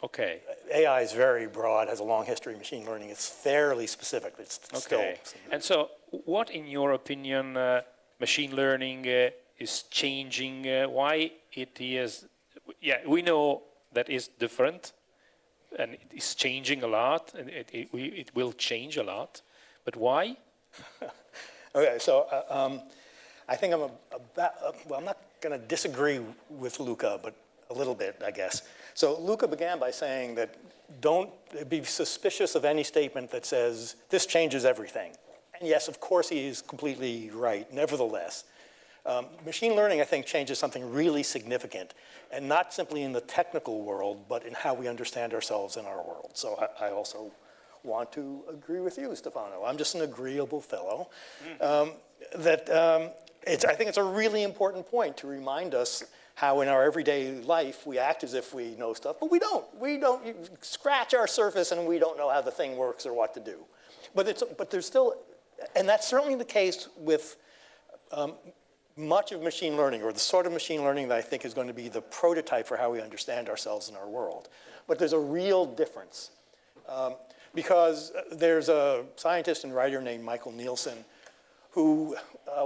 Okay. AI is very broad, has a long history of machine learning. It's fairly specific. It's okay. And so what, in your opinion, machine learning is changing? Why it is? Yeah, we know that it's different, and it is changing a lot, and it will change a lot. But why? Okay, so I think well, I'm not going to disagree with Luca, but a little bit, I guess. So Luca began by saying that don't be suspicious of any statement that says this changes everything. And yes, of course, he is completely right. Nevertheless, machine learning, I think, changes something really significant, and not simply in the technical world, but in how we understand ourselves in our world. So I also want to agree with you, Stefano. I'm just an agreeable fellow. I think it's a really important point to remind us how in our everyday life we act as if we know stuff, but we don't. We don't. You scratch our surface and we don't know how the thing works or what to do. But there's still, and that's certainly the case with much of machine learning, or the sort of machine learning that I think is going to be the prototype for how we understand ourselves in our world. But there's a real difference. Because there's a scientist and writer named Michael Nielsen who,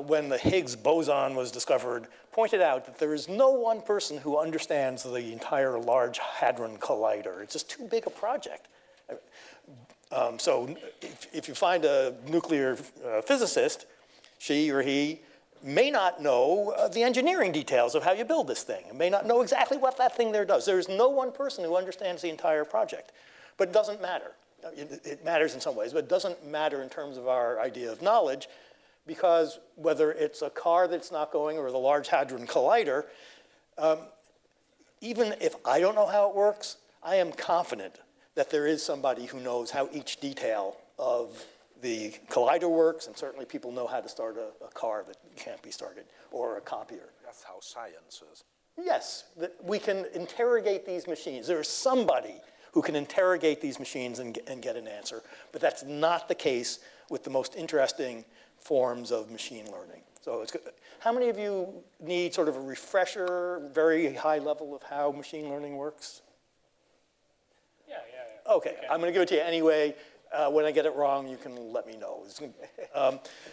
when the Higgs boson was discovered, pointed out that there is no one person who understands the entire Large Hadron Collider. It's just too big a project. So if you find a nuclear physicist, she or he may not know the engineering details of how you build this thing, and may not know exactly what that thing there does. There's no one person who understands the entire project. But it doesn't matter. It matters in some ways, but it doesn't matter in terms of our idea of knowledge, because whether it's a car that's not going or the Large Hadron Collider, even if I don't know how it works, I am confident that there is somebody who knows how each detail of the collider works, and certainly people know how to start a car that can't be started, or a copier. That's how science is. Yes, that we can interrogate these machines. There is somebody who can interrogate these machines and get an answer, but that's not the case with the most interesting forms of machine learning. So it's good. How many of you need sort of a refresher, very high level of how machine learning works? Yeah. Okay, I'm going to give it to you anyway. When I get it wrong, you can let me know.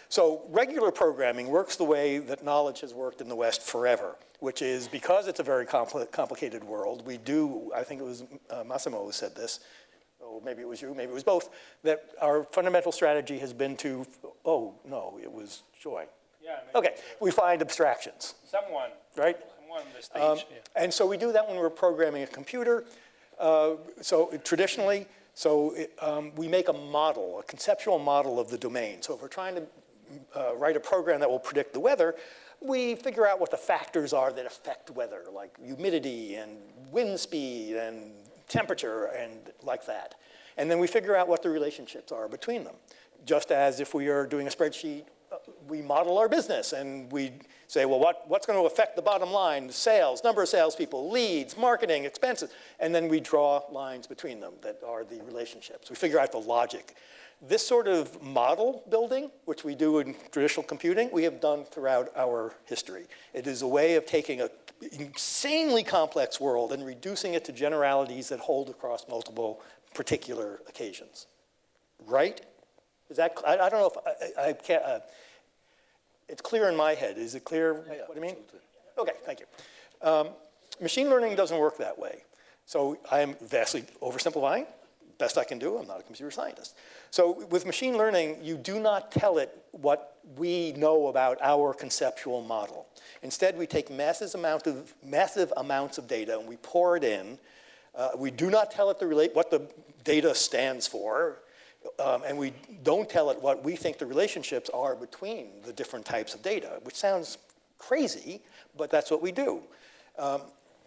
So regular programming works the way that knowledge has worked in the West forever, which is because it's a very complicated world, we do, I think it was Massimo who said this, or maybe it was you, maybe it was both, that our fundamental strategy has been to, oh, no, it was Joy. Yeah. Okay, we find abstractions. Someone. Right? Someone on the stage. And so we do that when we're programming a computer. So traditionally, we make a model, a conceptual model of the domain. So if we're trying to write a program that will predict the weather, we figure out what the factors are that affect weather, like humidity and wind speed and temperature and like that. And then we figure out what the relationships are between them. Just as if we are doing a spreadsheet, we model our business and we say, well, what's going to affect the bottom line? Sales, number of salespeople, leads, marketing, expenses. And then we draw lines between them that are the relationships. We figure out the logic. This sort of model building, which we do in traditional computing, we have done throughout our history. It is a way of taking an insanely complex world and reducing it to generalities that hold across multiple particular occasions. Right? Is that, I don't know if I can't, it's clear in my head. Is it clear what I mean? Absolutely. Okay, thank you. Machine learning doesn't work that way. So I'm vastly oversimplifying. Best I can do, I'm not a computer scientist. So with machine learning, you do not tell it what we know about our conceptual model. Instead, we take massive amounts of data and we pour it in. We do not tell it what the data stands for. And we don't tell it what we think the relationships are between the different types of data, which sounds crazy, but that's what we do.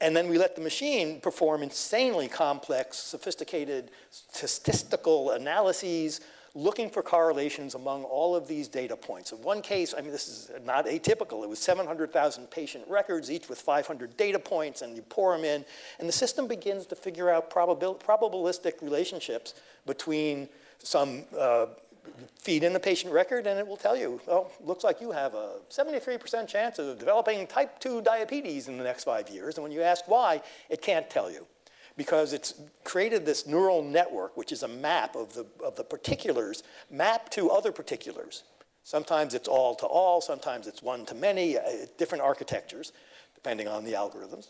And then we let the machine perform insanely complex, sophisticated statistical analyses, looking for correlations among all of these data points. In one case, I mean, this is not atypical. It was 700,000 patient records, each with 500 data points, and you pour them in, and the system begins to figure out probabilistic relationships between some feed in the patient record, and it will tell you, well, looks like you have a 73% chance of developing type 2 diabetes in the next 5 years. And when you ask why, it can't tell you, because it's created this neural network, which is a map of the particulars mapped to other particulars. Sometimes it's all to all, sometimes it's one to many, different architectures, depending on the algorithms.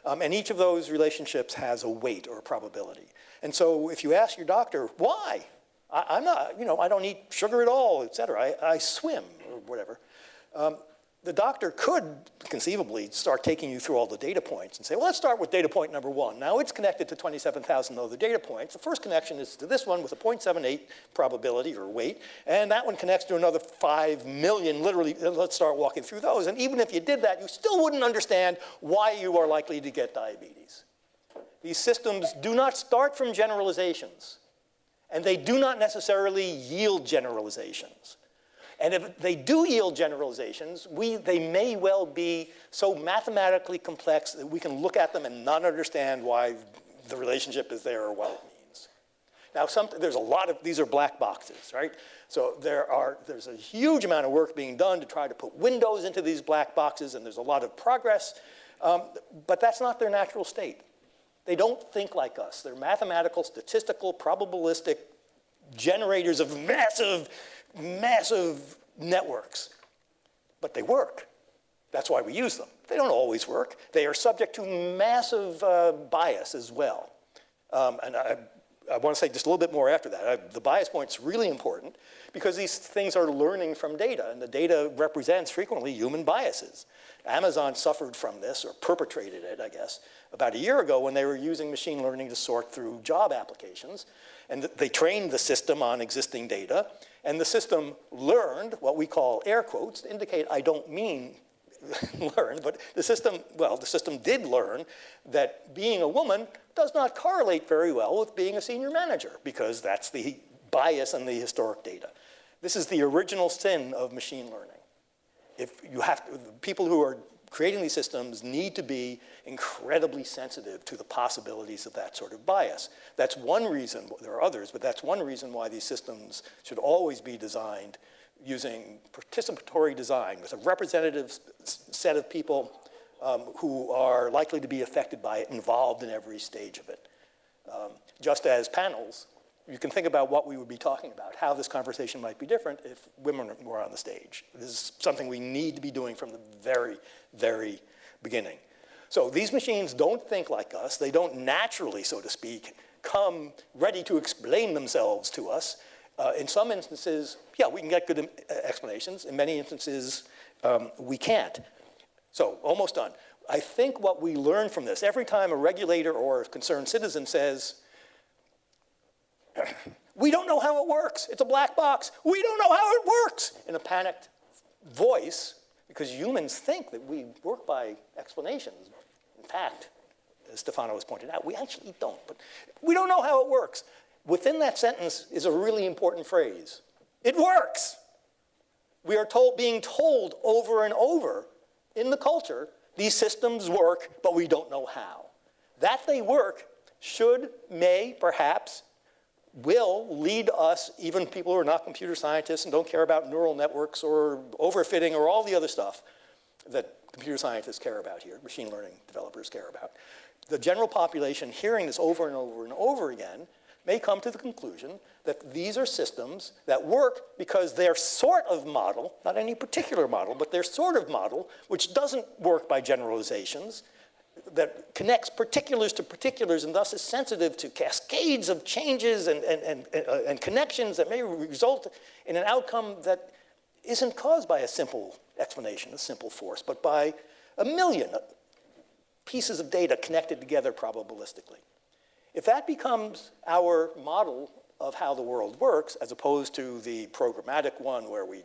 And each of those relationships has a weight or a probability. And so if you ask your doctor, why? I'm not, I don't eat sugar at all, et cetera. I swim or whatever. The doctor could conceivably start taking you through all the data points and say, well, let's start with data point number 1. Now it's connected to 27,000 other data points. The first connection is to this one with a 0.78 probability or weight, and that one connects to another 5 million, literally. Let's start walking through those. And even if you did that, you still wouldn't understand why you are likely to get diabetes. These systems do not start from generalizations. And they do not necessarily yield generalizations. And if they do yield generalizations, they may well be so mathematically complex that we can look at them and not understand why the relationship is there or what it means. Now, there's a lot of, these are black boxes, right? So there's a huge amount of work being done to try to put windows into these black boxes, and there's a lot of progress, but that's not their natural state. They don't think like us. They're mathematical, statistical, probabilistic generators of massive, massive networks. But they work. That's why we use them. They don't always work. They are subject to massive bias as well. And I want to say just a little bit more after that. The bias point's really important because these things are learning from data, and the data represents frequently human biases. Amazon suffered from this, or perpetrated it, I guess, about a year ago when they were using machine learning to sort through job applications. And they trained the system on existing data, and the system learned what we call air quotes to indicate I don't mean learn, but the system did learn that being a woman does not correlate very well with being a senior manager, because that's the bias in the historic data. This is the original sin of machine learning. If you have to, the people who are creating these systems need to be incredibly sensitive to the possibilities of that sort of bias. That's one reason, there are others, but that's one reason why these systems should always be designed using participatory design with a representative set of people who are likely to be affected by it, involved in every stage of it. Just as panels, you can think about what we would be talking about, how this conversation might be different if women were on the stage. This is something we need to be doing from the very, very beginning. So these machines don't think like us. They don't naturally, so to speak, come ready to explain themselves to us. In some instances, yeah, we can get good explanations. In many instances, we can't. So almost done. I think what we learn from this, every time a regulator or a concerned citizen says, we don't know how it works. It's a black box. We don't know how it works. In a panicked voice, because humans think that we work by explanations. In fact, as Stefano has pointed out, we actually don't. But we don't know how it works. Within that sentence is a really important phrase. It works. We are being told over and over in the culture, these systems work, but we don't know how. That they work should, may, perhaps, will lead us, even people who are not computer scientists and don't care about neural networks or overfitting or all the other stuff that computer scientists care about here, machine learning developers care about. The general population hearing this over and over and over again may come to the conclusion that these are systems that work because their sort of model, not any particular model, but their sort of model, which doesn't work by generalizations, that connects particulars to particulars and thus is sensitive to cascades of changes and connections that may result in an outcome that isn't caused by a simple explanation, a simple force, but by a million pieces of data connected together probabilistically. If that becomes our model of how the world works, as opposed to the programmatic one where we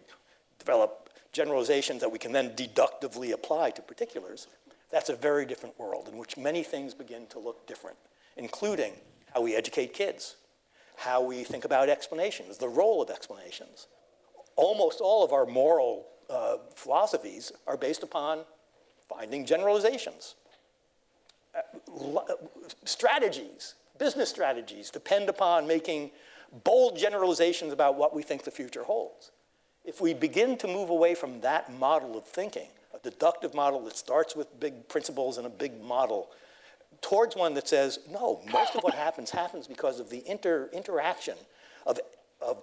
develop generalizations that we can then deductively apply to particulars, that's a very different world in which many things begin to look different, including how we educate kids, how we think about explanations, the role of explanations. Almost all of our moral philosophies are based upon finding generalizations. Strategies, business strategies, depend upon making bold generalizations about what we think the future holds. If we begin to move away from that model of thinking, a deductive model that starts with big principles and a big model, towards one that says, no, most of what happens because of the interaction of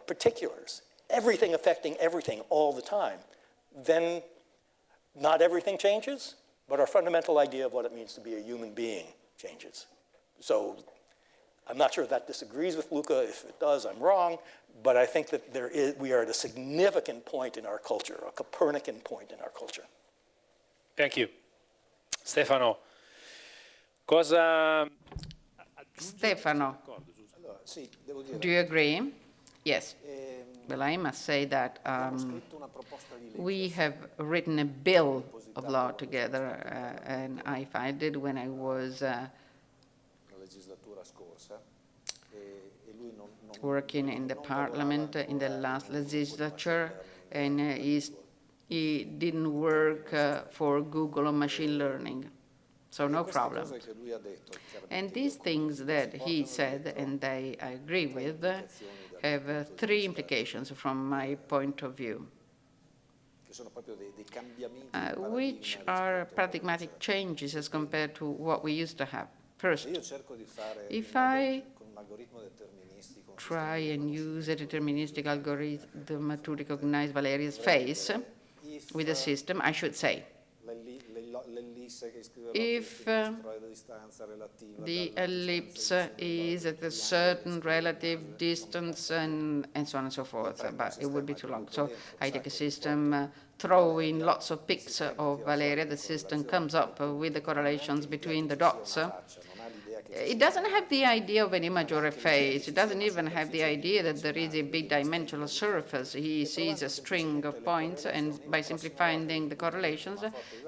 particulars, everything affecting everything all the time, then not everything changes, but our fundamental idea of what it means to be a human being changes. So I'm not sure if that disagrees with Luca. If it does, I'm wrong. But I think that we are at a significant point in our culture, a Copernican point in our culture. Thank you. Stefano, cosa... Stefano, do you agree? Yes. Well, I must say that we have written a bill of law together, and I filed it when I was working in the parliament in the last legislature, and he didn't work for Google on machine learning, so no problem. And these things that he said, and I agree with, have three implications from my point of view, which are paradigmatic changes as compared to what we used to have. First, if I try and use a deterministic algorithm to recognize Valeria's face with a system, I should say, if the ellipse is at a certain relative distance and so on and so forth, but it would be too long. So I take a system, throw in lots of pics of Valeria, the system comes up with the correlations between the dots. It doesn't have the idea of an image or a face. It doesn't even have the idea that there is a big-dimensional surface. He sees a string of points, and by simply finding the correlations,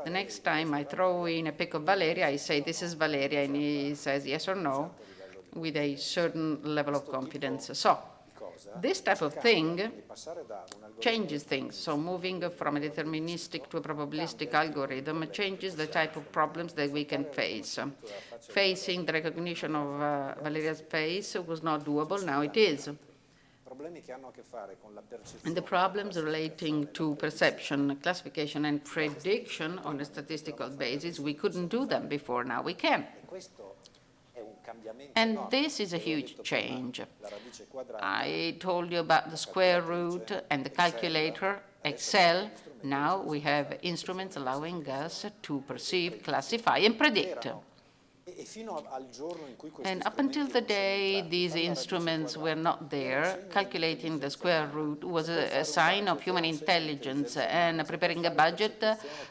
the next time I throw in a pic of Valeria, I say, this is Valeria, and he says yes or no with a certain level of confidence. So This type of thing changes things. So moving from a deterministic to a probabilistic algorithm changes the type of problems that we can face. Facing the recognition of Valeria's face was not doable, now it is. And the problems relating to perception, classification, and prediction on a statistical basis, we couldn't do them before, now we can. And this is a huge change. I told you about the square root and the calculator, Excel. Now we have instruments allowing us to perceive, classify, and predict. And up until the day these instruments were not there, calculating the square root was a sign of human intelligence, and preparing a budget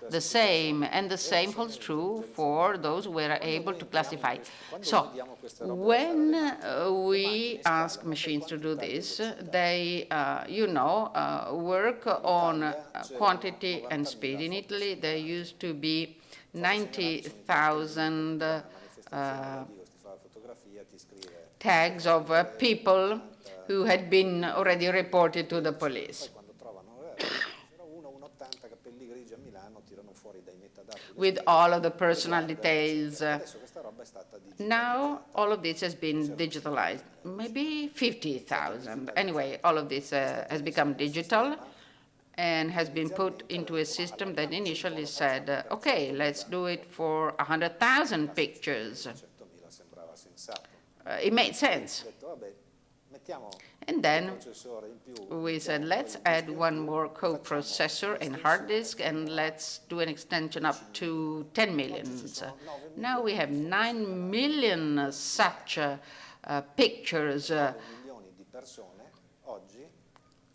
the same. And the same holds true for those who were able to classify. So when we ask machines to do this, they, work on quantity and speed. In Italy, there used to be 90,000 tags of people who had been already reported to the police. With all of the personal details. Now, all of this has been digitalized. Maybe 50,000. Anyway, all of this has become digital and has been put into a system that initially said, okay, let's do it for 100,000 pictures. It made sense. And then we said, let's add one more co-processor and hard disk, and let's do an extension up to 10 million. Now we have 9 million such pictures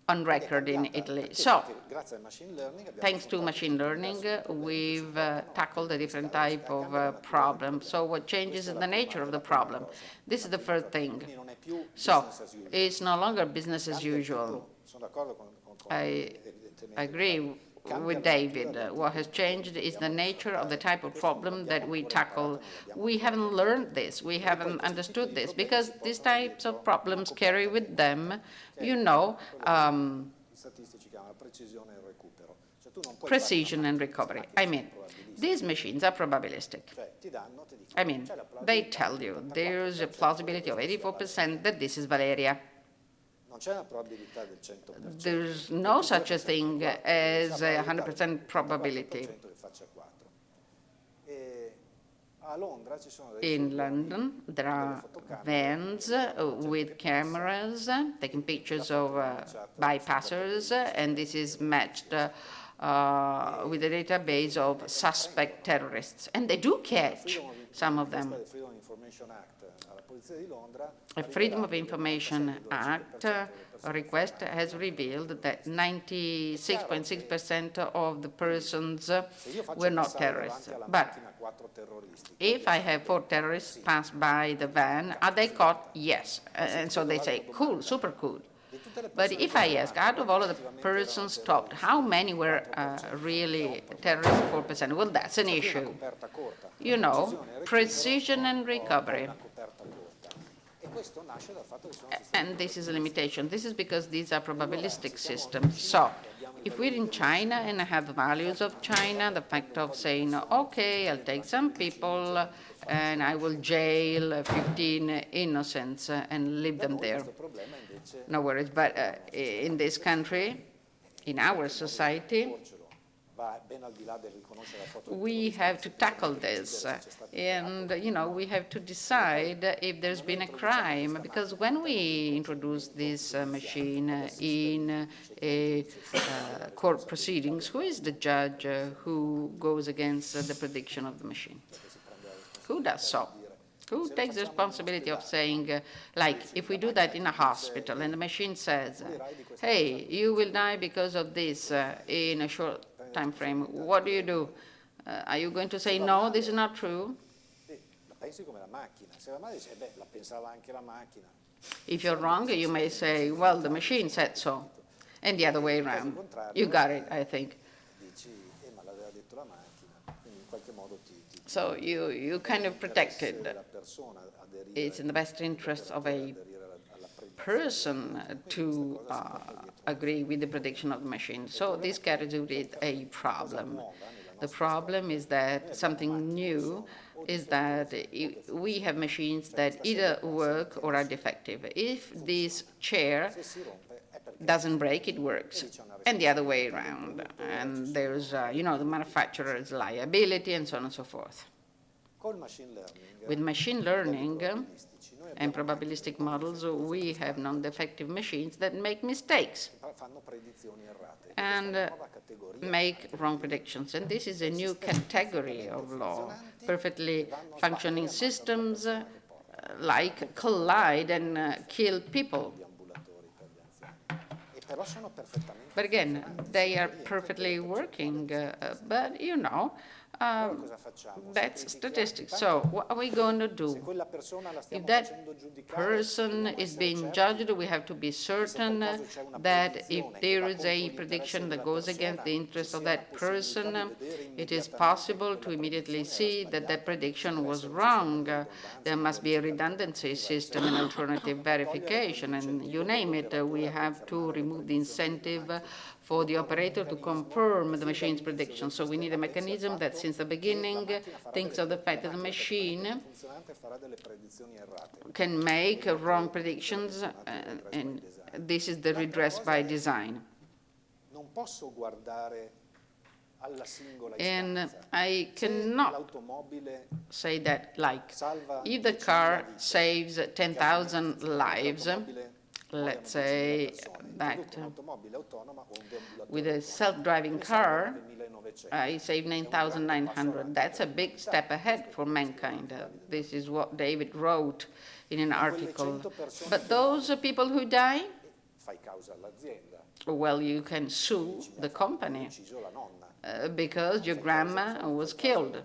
on record in Italy. So, thanks to machine learning, we've tackled a different type of problem. So what changes is the nature of the problem. This is the first thing. So, it's no longer business as usual. I agree with David. What has changed is the nature of the type of problem that we tackle. We haven't learned this, we haven't understood this, because these types of problems carry with them, precision and recovery. I mean, these machines are probabilistic. I mean, they tell you there's a plausibility of 84% that this is Valeria. There's no such a thing as a 100% probability. In London, there are vans with cameras taking pictures of bypassers, and this is matched with a database of suspect terrorists. And they do catch some of them. A Freedom of Information Act request has revealed that 96.6% of the persons were not terrorists. But if I have 4 terrorists pass by the van, are they caught? Yes. And so they say, cool, super cool. But if I ask, out of all of the persons stopped, how many were really terrorists? 4%. Well, that's an issue. Precision and recovery. And this is a limitation. This is because these are probabilistic systems. So, if we're in China and I have the values of China, the fact of saying, okay, I'll take some people and I will jail 15 innocents and leave them there. No worries. But in this country, in our society, we have to tackle this, and we have to decide if there's been a crime, because when we introduce this machine in a court proceedings, who is the judge who goes against the prediction of the machine? Who does so? Who takes the responsibility of saying, like, if we do that in a hospital and the machine says, hey, you will die because of this in a short time frame, what do? Are you going to say, no, this is not true? If you're wrong, you may say, well, the machine said so, and the other way around. You got it, I think. So you kind of protected. It's in the best interest of a person to agree with the prediction of the machine. So this carries with it a problem. The problem is that something new is that we have machines that either work or are defective. If this chair doesn't break, it works, and the other way around. And there's, the manufacturer's liability and so on and so forth. With machine learning and probabilistic models, we have non-defective machines that make mistakes and make wrong predictions. And this is a new category of law. Perfectly functioning systems like collide and kill people. But again, they are perfectly working, but that's statistics. So what are we going to do? If that person is being judged, we have to be certain that if there is a prediction that goes against the interest of that person, it is possible to immediately see that that prediction was wrong. There must be a redundancy system and alternative verification, and you name it. We have to remove the incentive for the operator to confirm the machine's prediction. So we need a mechanism that since the beginning thinks of the fact that the machine can make wrong predictions, and this is the redress by design. And I cannot say that, like, if the car saves 10,000 lives, let's say that with a self-driving car, I save 9,900. That's a big step ahead for mankind. This is what David wrote in an article. But those people who die, well, you can sue the company because your grandma was killed.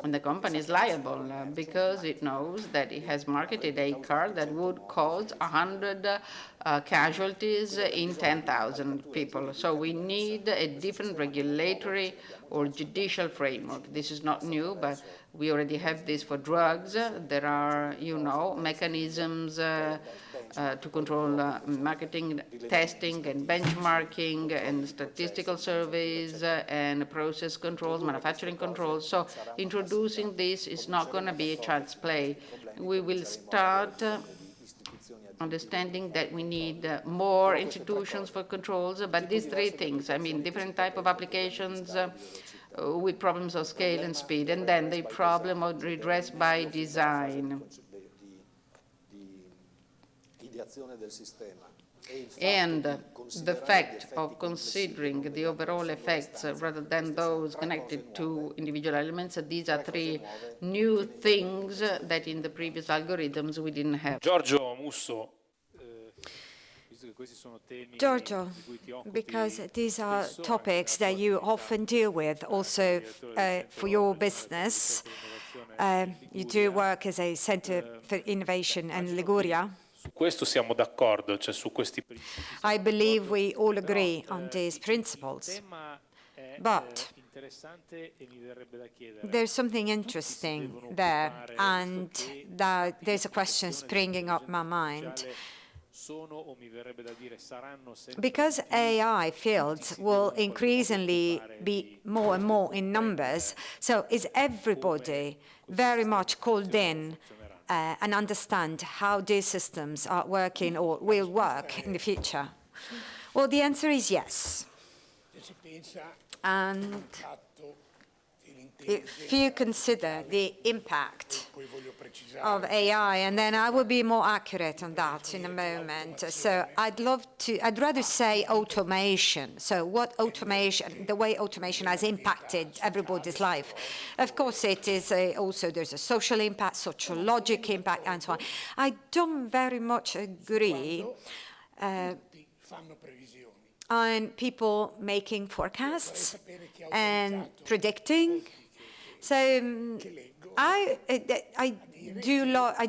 And the company is liable because it knows that it has marketed a car that would cause 100 casualties in 10,000 people. So we need a different regulatory or judicial framework. This is not new, but we already have this for drugs. There are, mechanisms to control marketing, testing, and benchmarking, and statistical surveys, and process controls, manufacturing controls. So introducing this is not going to be a child's play. We will start understanding that we need more institutions for controls, but these three things, different type of applications with problems of scale and speed, and then the problem of redress by design. And the fact of considering the overall effects rather than those connected to individual elements, these are three new things that in the previous algorithms we didn't have. Giorgio, Musso. Giorgio, because these are topics that you often deal with also for your business. You do work as a Center for Innovation in Liguria. I believe we all agree on these principles. But there's something interesting there, and there's a question springing up my mind. Because AI fields will increasingly be more and more in numbers, so is everybody very much called in and understand how these systems are working or will work in the future? Well, the answer is yes. And if you consider the impact of AI, and then I will be more accurate on that in a moment. So I'd rather say automation. So the way automation has impacted everybody's life. Of course, it is also, there's a social impact, sociological impact, and so on. I don't very much agree on people making forecasts and predicting. So I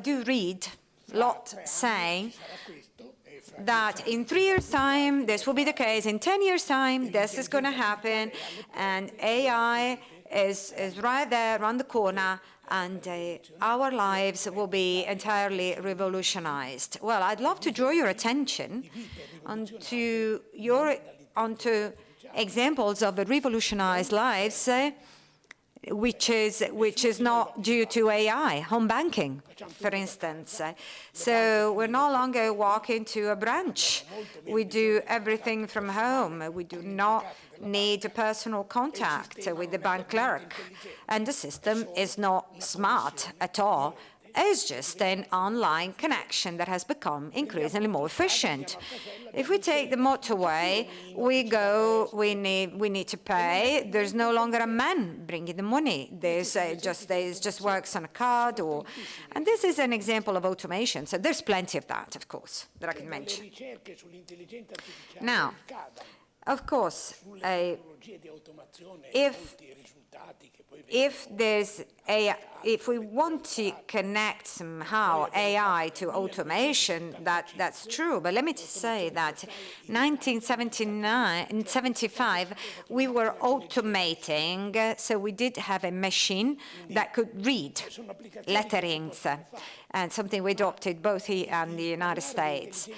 do read a lot saying that in 3 years' time, this will be the case. In 10 years' time, this is going to happen. And AI is right there around the corner, and our lives will be entirely revolutionized. Well, I'd love to draw your attention onto examples of revolutionized lives, which is not due to AI, home banking, for instance. So we're no longer walking to a branch. We do everything from home. We do not need a personal contact with the bank clerk. And the system is not smart at all. It's just an online connection that has become increasingly more efficient. If we take the motorway, we need to pay. There's no longer a man bringing the money. There's just works on a card, and this is an example of automation. So there's plenty of that, of course, that I can mention. Now, of course, if we want to connect somehow AI to automation, that's true. But let me just say that in 1975, we were automating, so we did have a machine that could read letterings, and something we adopted both here and the United States.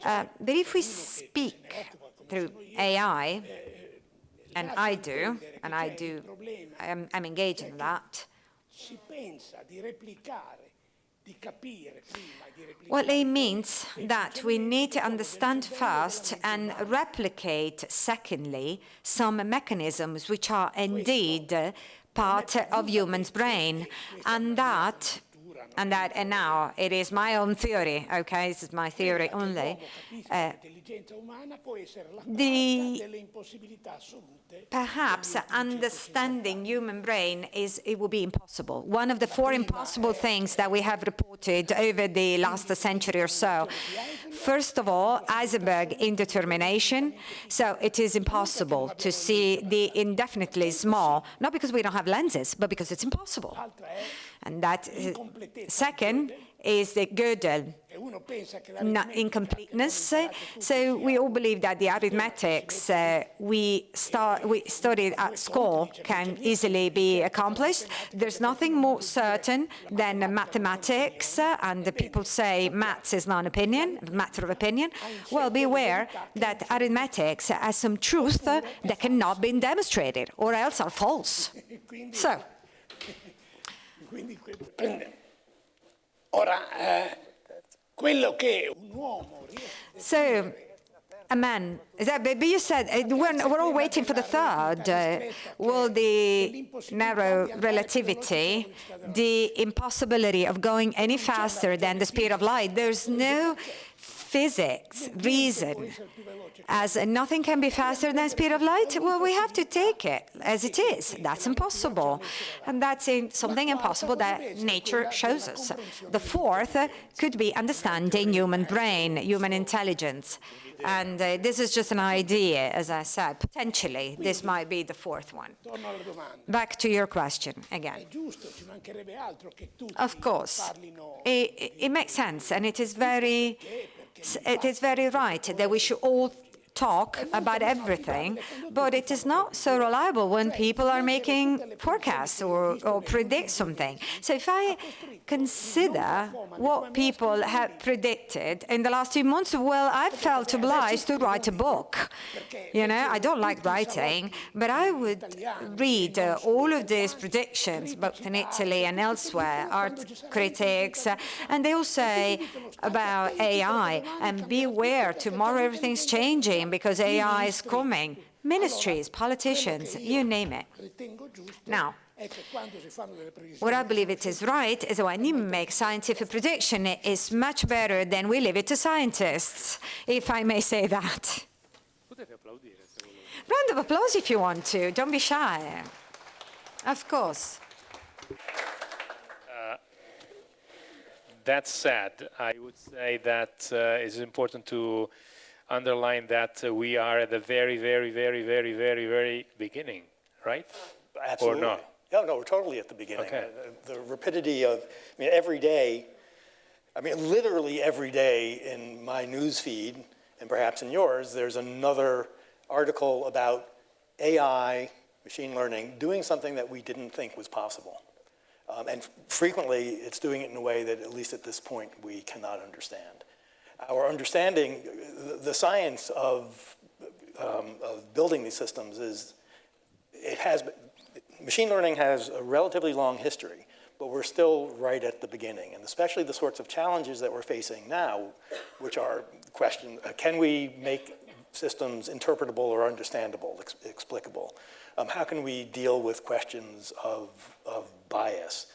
But if we speak through AI, and I'm engaged in that. Well, it means that we need to understand first and replicate, secondly, some mechanisms which are indeed part of human's brain, and now it is my own theory, okay, this is my theory only. Perhaps understanding human brain it will be impossible. One of the 4 impossible things that we have reported over the last century or so. First of all, Heisenberg indetermination. So it is impossible to see the indefinitely small, not because we don't have lenses, but because it's impossible. And that second is the Gödel incompleteness. So we all believe that the arithmetics we studied at school can easily be accomplished. There's nothing more certain than mathematics, and the people say maths is not an opinion, a matter of opinion. Well, be aware that arithmetics has some truth that cannot be demonstrated, or else are false. So. So, a man, but you said, we're all waiting for the third. Will the narrow relativity, the impossibility of going any faster than the speed of light, there's no physics, reason, as nothing can be faster than the speed of light, well, we have to take it as it is. That's impossible. And that's something impossible that nature shows us. The fourth could be understanding human brain, human intelligence. And this is just an idea, as I said. Potentially, this might be the fourth one. Back to your question again. Of course, it makes sense, and it is very right that we should all talk about everything, but it is not so reliable when people are making forecasts or predict something. So if I consider what people have predicted in the last 2 months, well, I felt obliged to write a book. You know, I don't like writing, but I would read all of these predictions, both in Italy and elsewhere, art critics, and they all say about AI, and beware, tomorrow everything's changing because AI is coming. Ministries, politicians, you name it. Now, what I believe it is right is when you make scientific prediction, it is much better than we leave it to scientists, if I may say that. Round of applause if you want to. Don't be shy. Of course. That said, I would say that it's important to underline that we are at the very, very, very, very, very, very beginning, right? Absolutely. Or not? No, we're totally at the beginning. Okay. The rapidity of, every day, literally every day in my news feed, and perhaps in yours, there's another article about AI machine learning doing something that we didn't think was possible. And frequently, it's doing it in a way that, at least at this point, we cannot understand. Our understanding, the science of building these systems is, machine learning has a relatively long history, but we're still right at the beginning. And especially the sorts of challenges that we're facing now, which are question, can we make systems interpretable or understandable, explicable? How can we deal with questions of bias?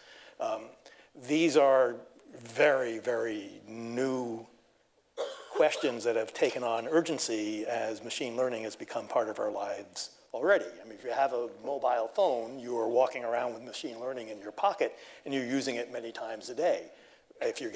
These are very, very new questions that have taken on urgency as machine learning has become part of our lives already. I mean, if you have a mobile phone, you are walking around with machine learning in your pocket, and you're using it many times a day. If you're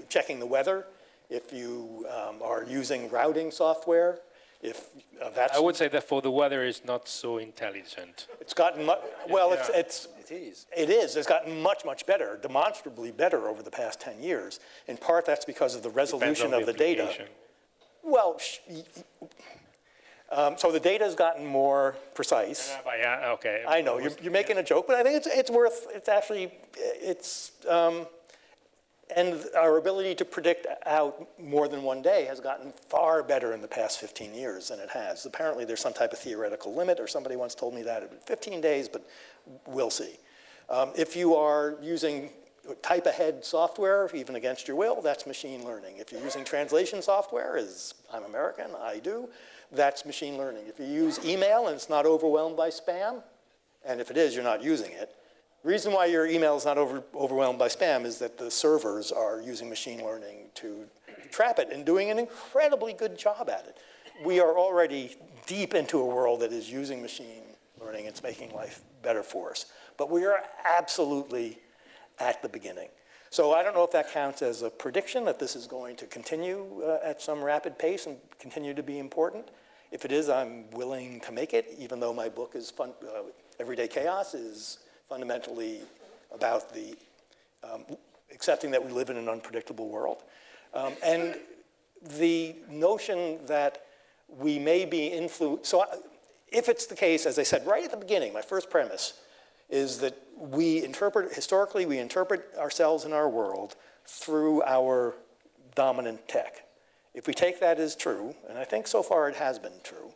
checking the weather, if you are using routing software, if that's... I would say that for the weather is not so intelligent. It's gotten well, yeah. It is. It's gotten much, much better, demonstrably better over the past 10 years. In part, that's because of the resolution of the data. Well, so the data has gotten more precise. Yeah, okay. I know, you're making a joke, but I think and our ability to predict out more than one day has gotten far better in the past 15 years than it has. Apparently there's some type of theoretical limit, or somebody once told me that it would be 15 days, but we'll see. If you are using type ahead software, even against your will, that's machine learning. If you're using translation software, as I'm American, I do, that's machine learning. If you use email and it's not overwhelmed by spam, and if it is, you're not using it, the reason why your email is not overwhelmed by spam is that the servers are using machine learning to trap it and doing an incredibly good job at it. We are already deep into a world that is using machine learning. It's making life better for us. But we are absolutely at the beginning. So I don't know if that counts as a prediction that this is going to continue at some rapid pace and continue to be important. If it is, I'm willing to make it, even though my book is Everyday Chaos is fundamentally about the accepting that we live in an unpredictable world. And the notion that we may be influenced, so if it's the case, as I said right at the beginning, my first premise is that historically we interpret ourselves in our world through our dominant tech. If we take that as true, and I think so far it has been true,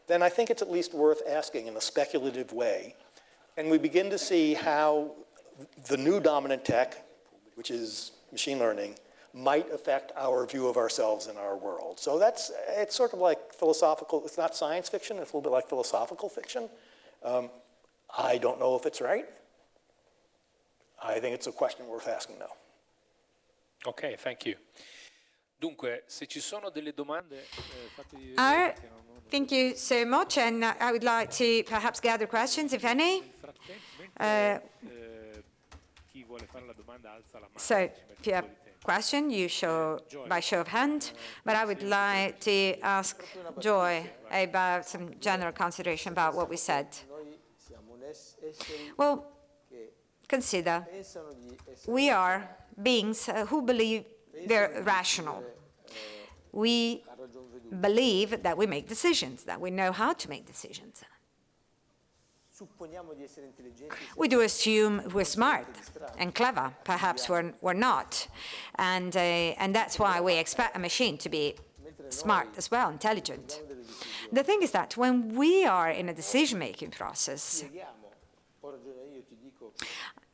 then I think it's at least worth asking in a speculative way, and we begin to see how the new dominant tech, which is machine learning, might affect our view of ourselves in our world. So it's sort of like philosophical, it's not science fiction, it's a little bit like philosophical fiction. I don't know if it's right. I think it's a question worth asking, though. Okay, thank you. Dunque, se ci sono delle domande, fatevi thank you so much, and I would like to perhaps gather questions, if any. So, if you have a question, you show by show of hand, but I would like to ask Joy about some general consideration about what we said. Well, consider, we are beings who believe they're rational. We believe that we make decisions, that we know how to make decisions. We do assume we're smart and clever. Perhaps we're not. And that's why we expect a machine to be smart as well, intelligent. The thing is that when we are in a decision-making process,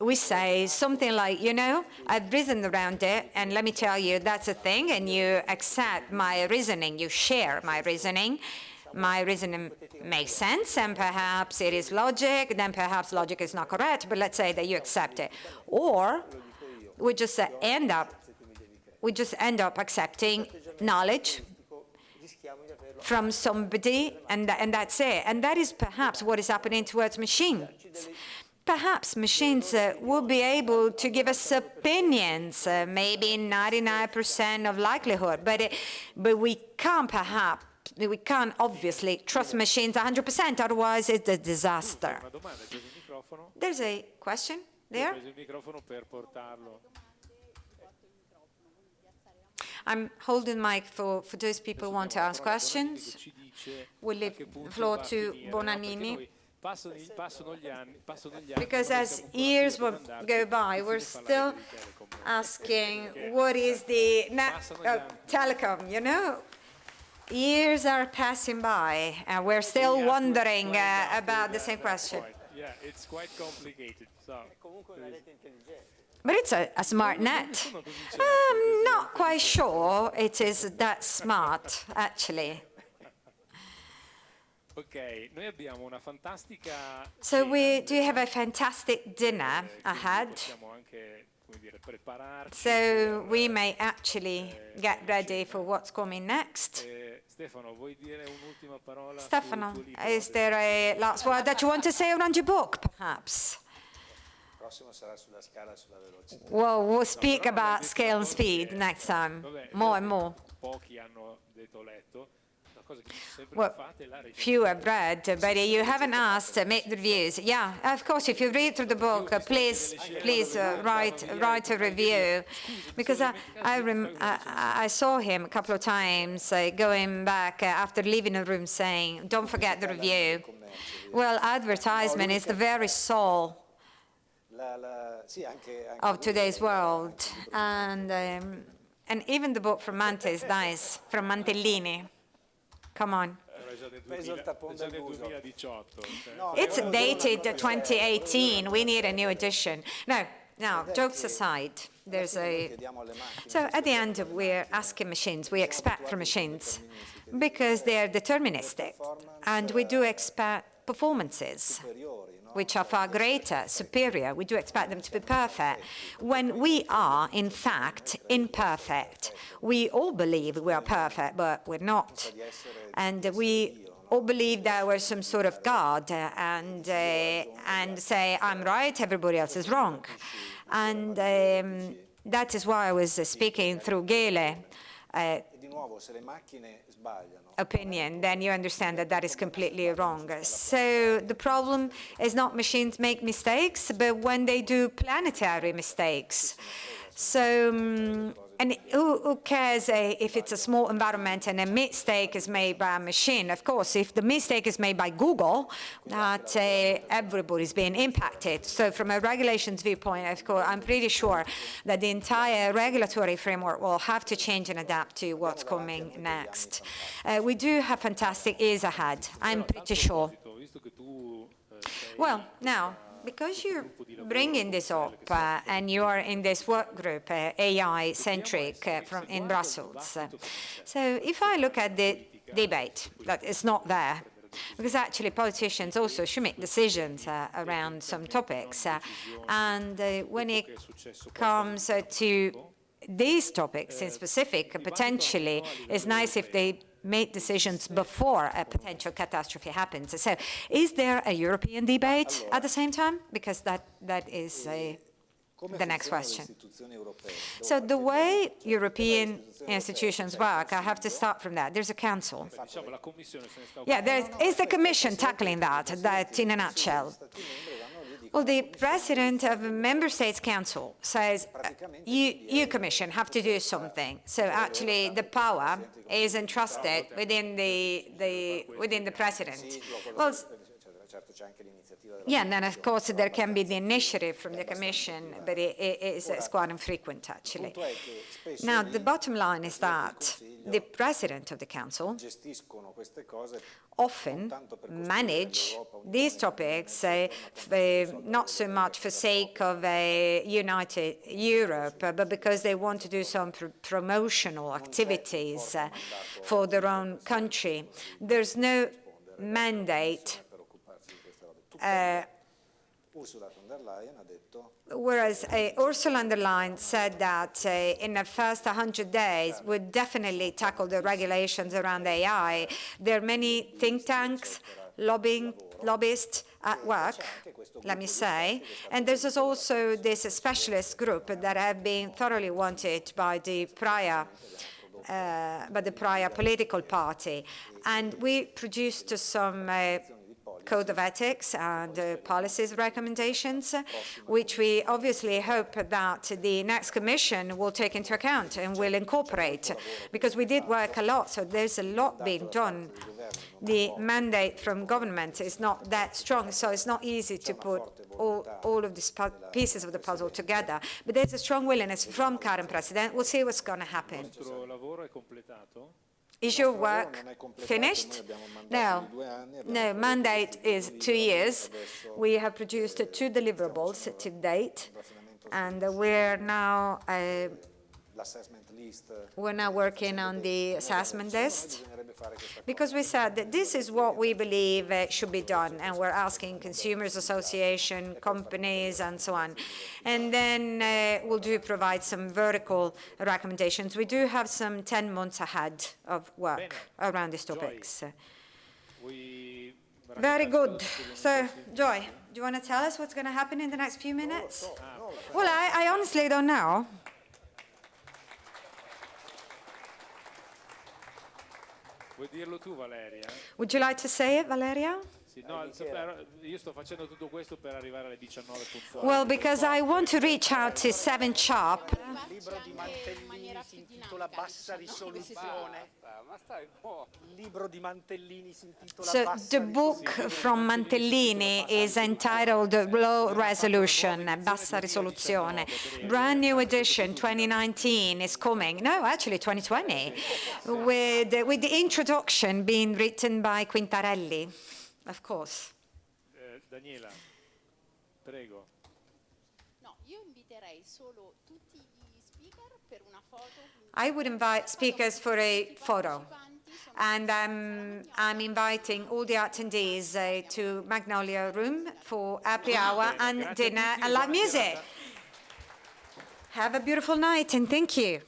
we say something like, you know, I've reasoned around it, and let me tell you, that's a thing, and you accept my reasoning, you share my reasoning. My reasoning makes sense, and perhaps it is logic, then perhaps logic is not correct, but let's say that you accept it. Or we just end up accepting knowledge from somebody, and that's it. And that is perhaps what is happening towards machines. Perhaps machines will be able to give us opinions, maybe 99% of likelihood, but we can't obviously trust machines 100%, otherwise it's a disaster. There's a question there. I'm holding the mic for those people who want to ask questions. We'll leave the floor to Bonanini. Because as years go by, we're still asking what is the telecom, you know? Years are passing by, and we're still wondering about the same question. Yeah, it's quite complicated. So. But it's a smart net. I'm not quite sure it is that smart, actually. Okay, noi abbiamo una fantastica. So we do have a fantastic dinner ahead. So we may actually get ready for what's coming next. Stefano, vuoi dire un'ultima parola? Stefano, is there a last word that you want to say around your book, perhaps? Well, we'll speak about scale and speed next time, more and more. Well, few have read, but you haven't asked, make the reviews. Yeah, of course, if you read through the book, please write a review. Because I saw him a couple of times going back after leaving a room saying, don't forget the review. Well, advertisement is the very soul of today's world. And even the book from Mante is nice, from Mantellini. Come on. It's dated 2018. We need a new edition. No, jokes aside, there's a... So at the end, we're asking machines, we expect from machines, because they're deterministic, and we do expect performances which are far greater, superior. We do expect them to be perfect. When we are, in fact, imperfect, we all believe we are perfect, but we're not. And we all believe that we're some sort of God and say, I'm right, everybody else is wrong. And that is why I was speaking through Gele opinion, then you understand that that is completely wrong. So the problem is not machines make mistakes, but when they do planetary mistakes. So, and who cares if it's a small environment and a mistake is made by a machine? Of course, if the mistake is made by Google, that everybody's being impacted. So from a regulations viewpoint, of course, I'm pretty sure that the entire regulatory framework will have to change and adapt to what's coming next. We do have fantastic years ahead, I'm pretty sure. Well, now, because you're bringing this up and you are in this work group, AI-centric in Brussels, so if I look at the debate, that is not there, because actually politicians also should make decisions around some topics, and when it comes to these topics in specific, potentially, it's nice if they make decisions before a potential catastrophe happens. So is there a European debate at the same time? Because that is the next question. So the way European institutions work, I have to start from that. There's a council. Yeah, there is the Commission tackling that in a nutshell. Well, the president of the Member States Council says, you Commission have to do something. So actually the power is entrusted within the president. Well, yeah, and then of course there can be the initiative from the Commission, but it's quite infrequent actually. Now, the bottom line is that the president of the Council often manage these topics, not so much for sake of a united Europe, but because they want to do some promotional activities for their own country. There's no mandate. Whereas Ursula von der Leyen said that in the first 100 days would definitely tackle the regulations around AI. There are many think tanks, lobbyists at work, let me say, and there's also this specialist group that have been thoroughly wanted by the prior political party, and we produced some code of ethics and policies recommendations, which we obviously hope that the next Commission will take into account and will incorporate, because we did work a lot, so there's a lot being done the mandate from government is not that strong, so it's not easy to put all of these pieces of the puzzle together. But there's a strong willingness from current president. We'll see what's going to happen. Is your work finished? No. No, mandate is 2 years. We have produced 2 deliverables to date, and we're now working on the assessment list, because we said that this is what we believe should be done, and we're asking consumers association, companies, and so on. And then we'll provide some vertical recommendations. We do have some 10 months ahead of work around these topics. Very good. So, Joy, do you want to tell us what's going to happen in the next few minutes? Well, I honestly don't know. Vuoi dirlo tu, Valeria? Would you like to say it, Valeria? Sì, no, io sto facendo tutto questo per arrivare alle 19 puntuali. Well, because I want to reach out to 7 sharp. Il libro di Mantellini si intitola Bassa risoluzione. Il libro di Mantellini si intitola So Bassa the book from Mantellini is entitled Low Resolution, Bassa Risoluzione. Brand new edition, 2019 is coming. No, actually 2020, with the introduction being written by Quintarelli, of course. Daniela, prego. No, io inviterei solo tutti gli speaker per una foto. I would invite speakers for a photo. And I'm inviting all the attendees to Magnolia Room for happy hour and dinner and live music. Have a beautiful night, and thank you.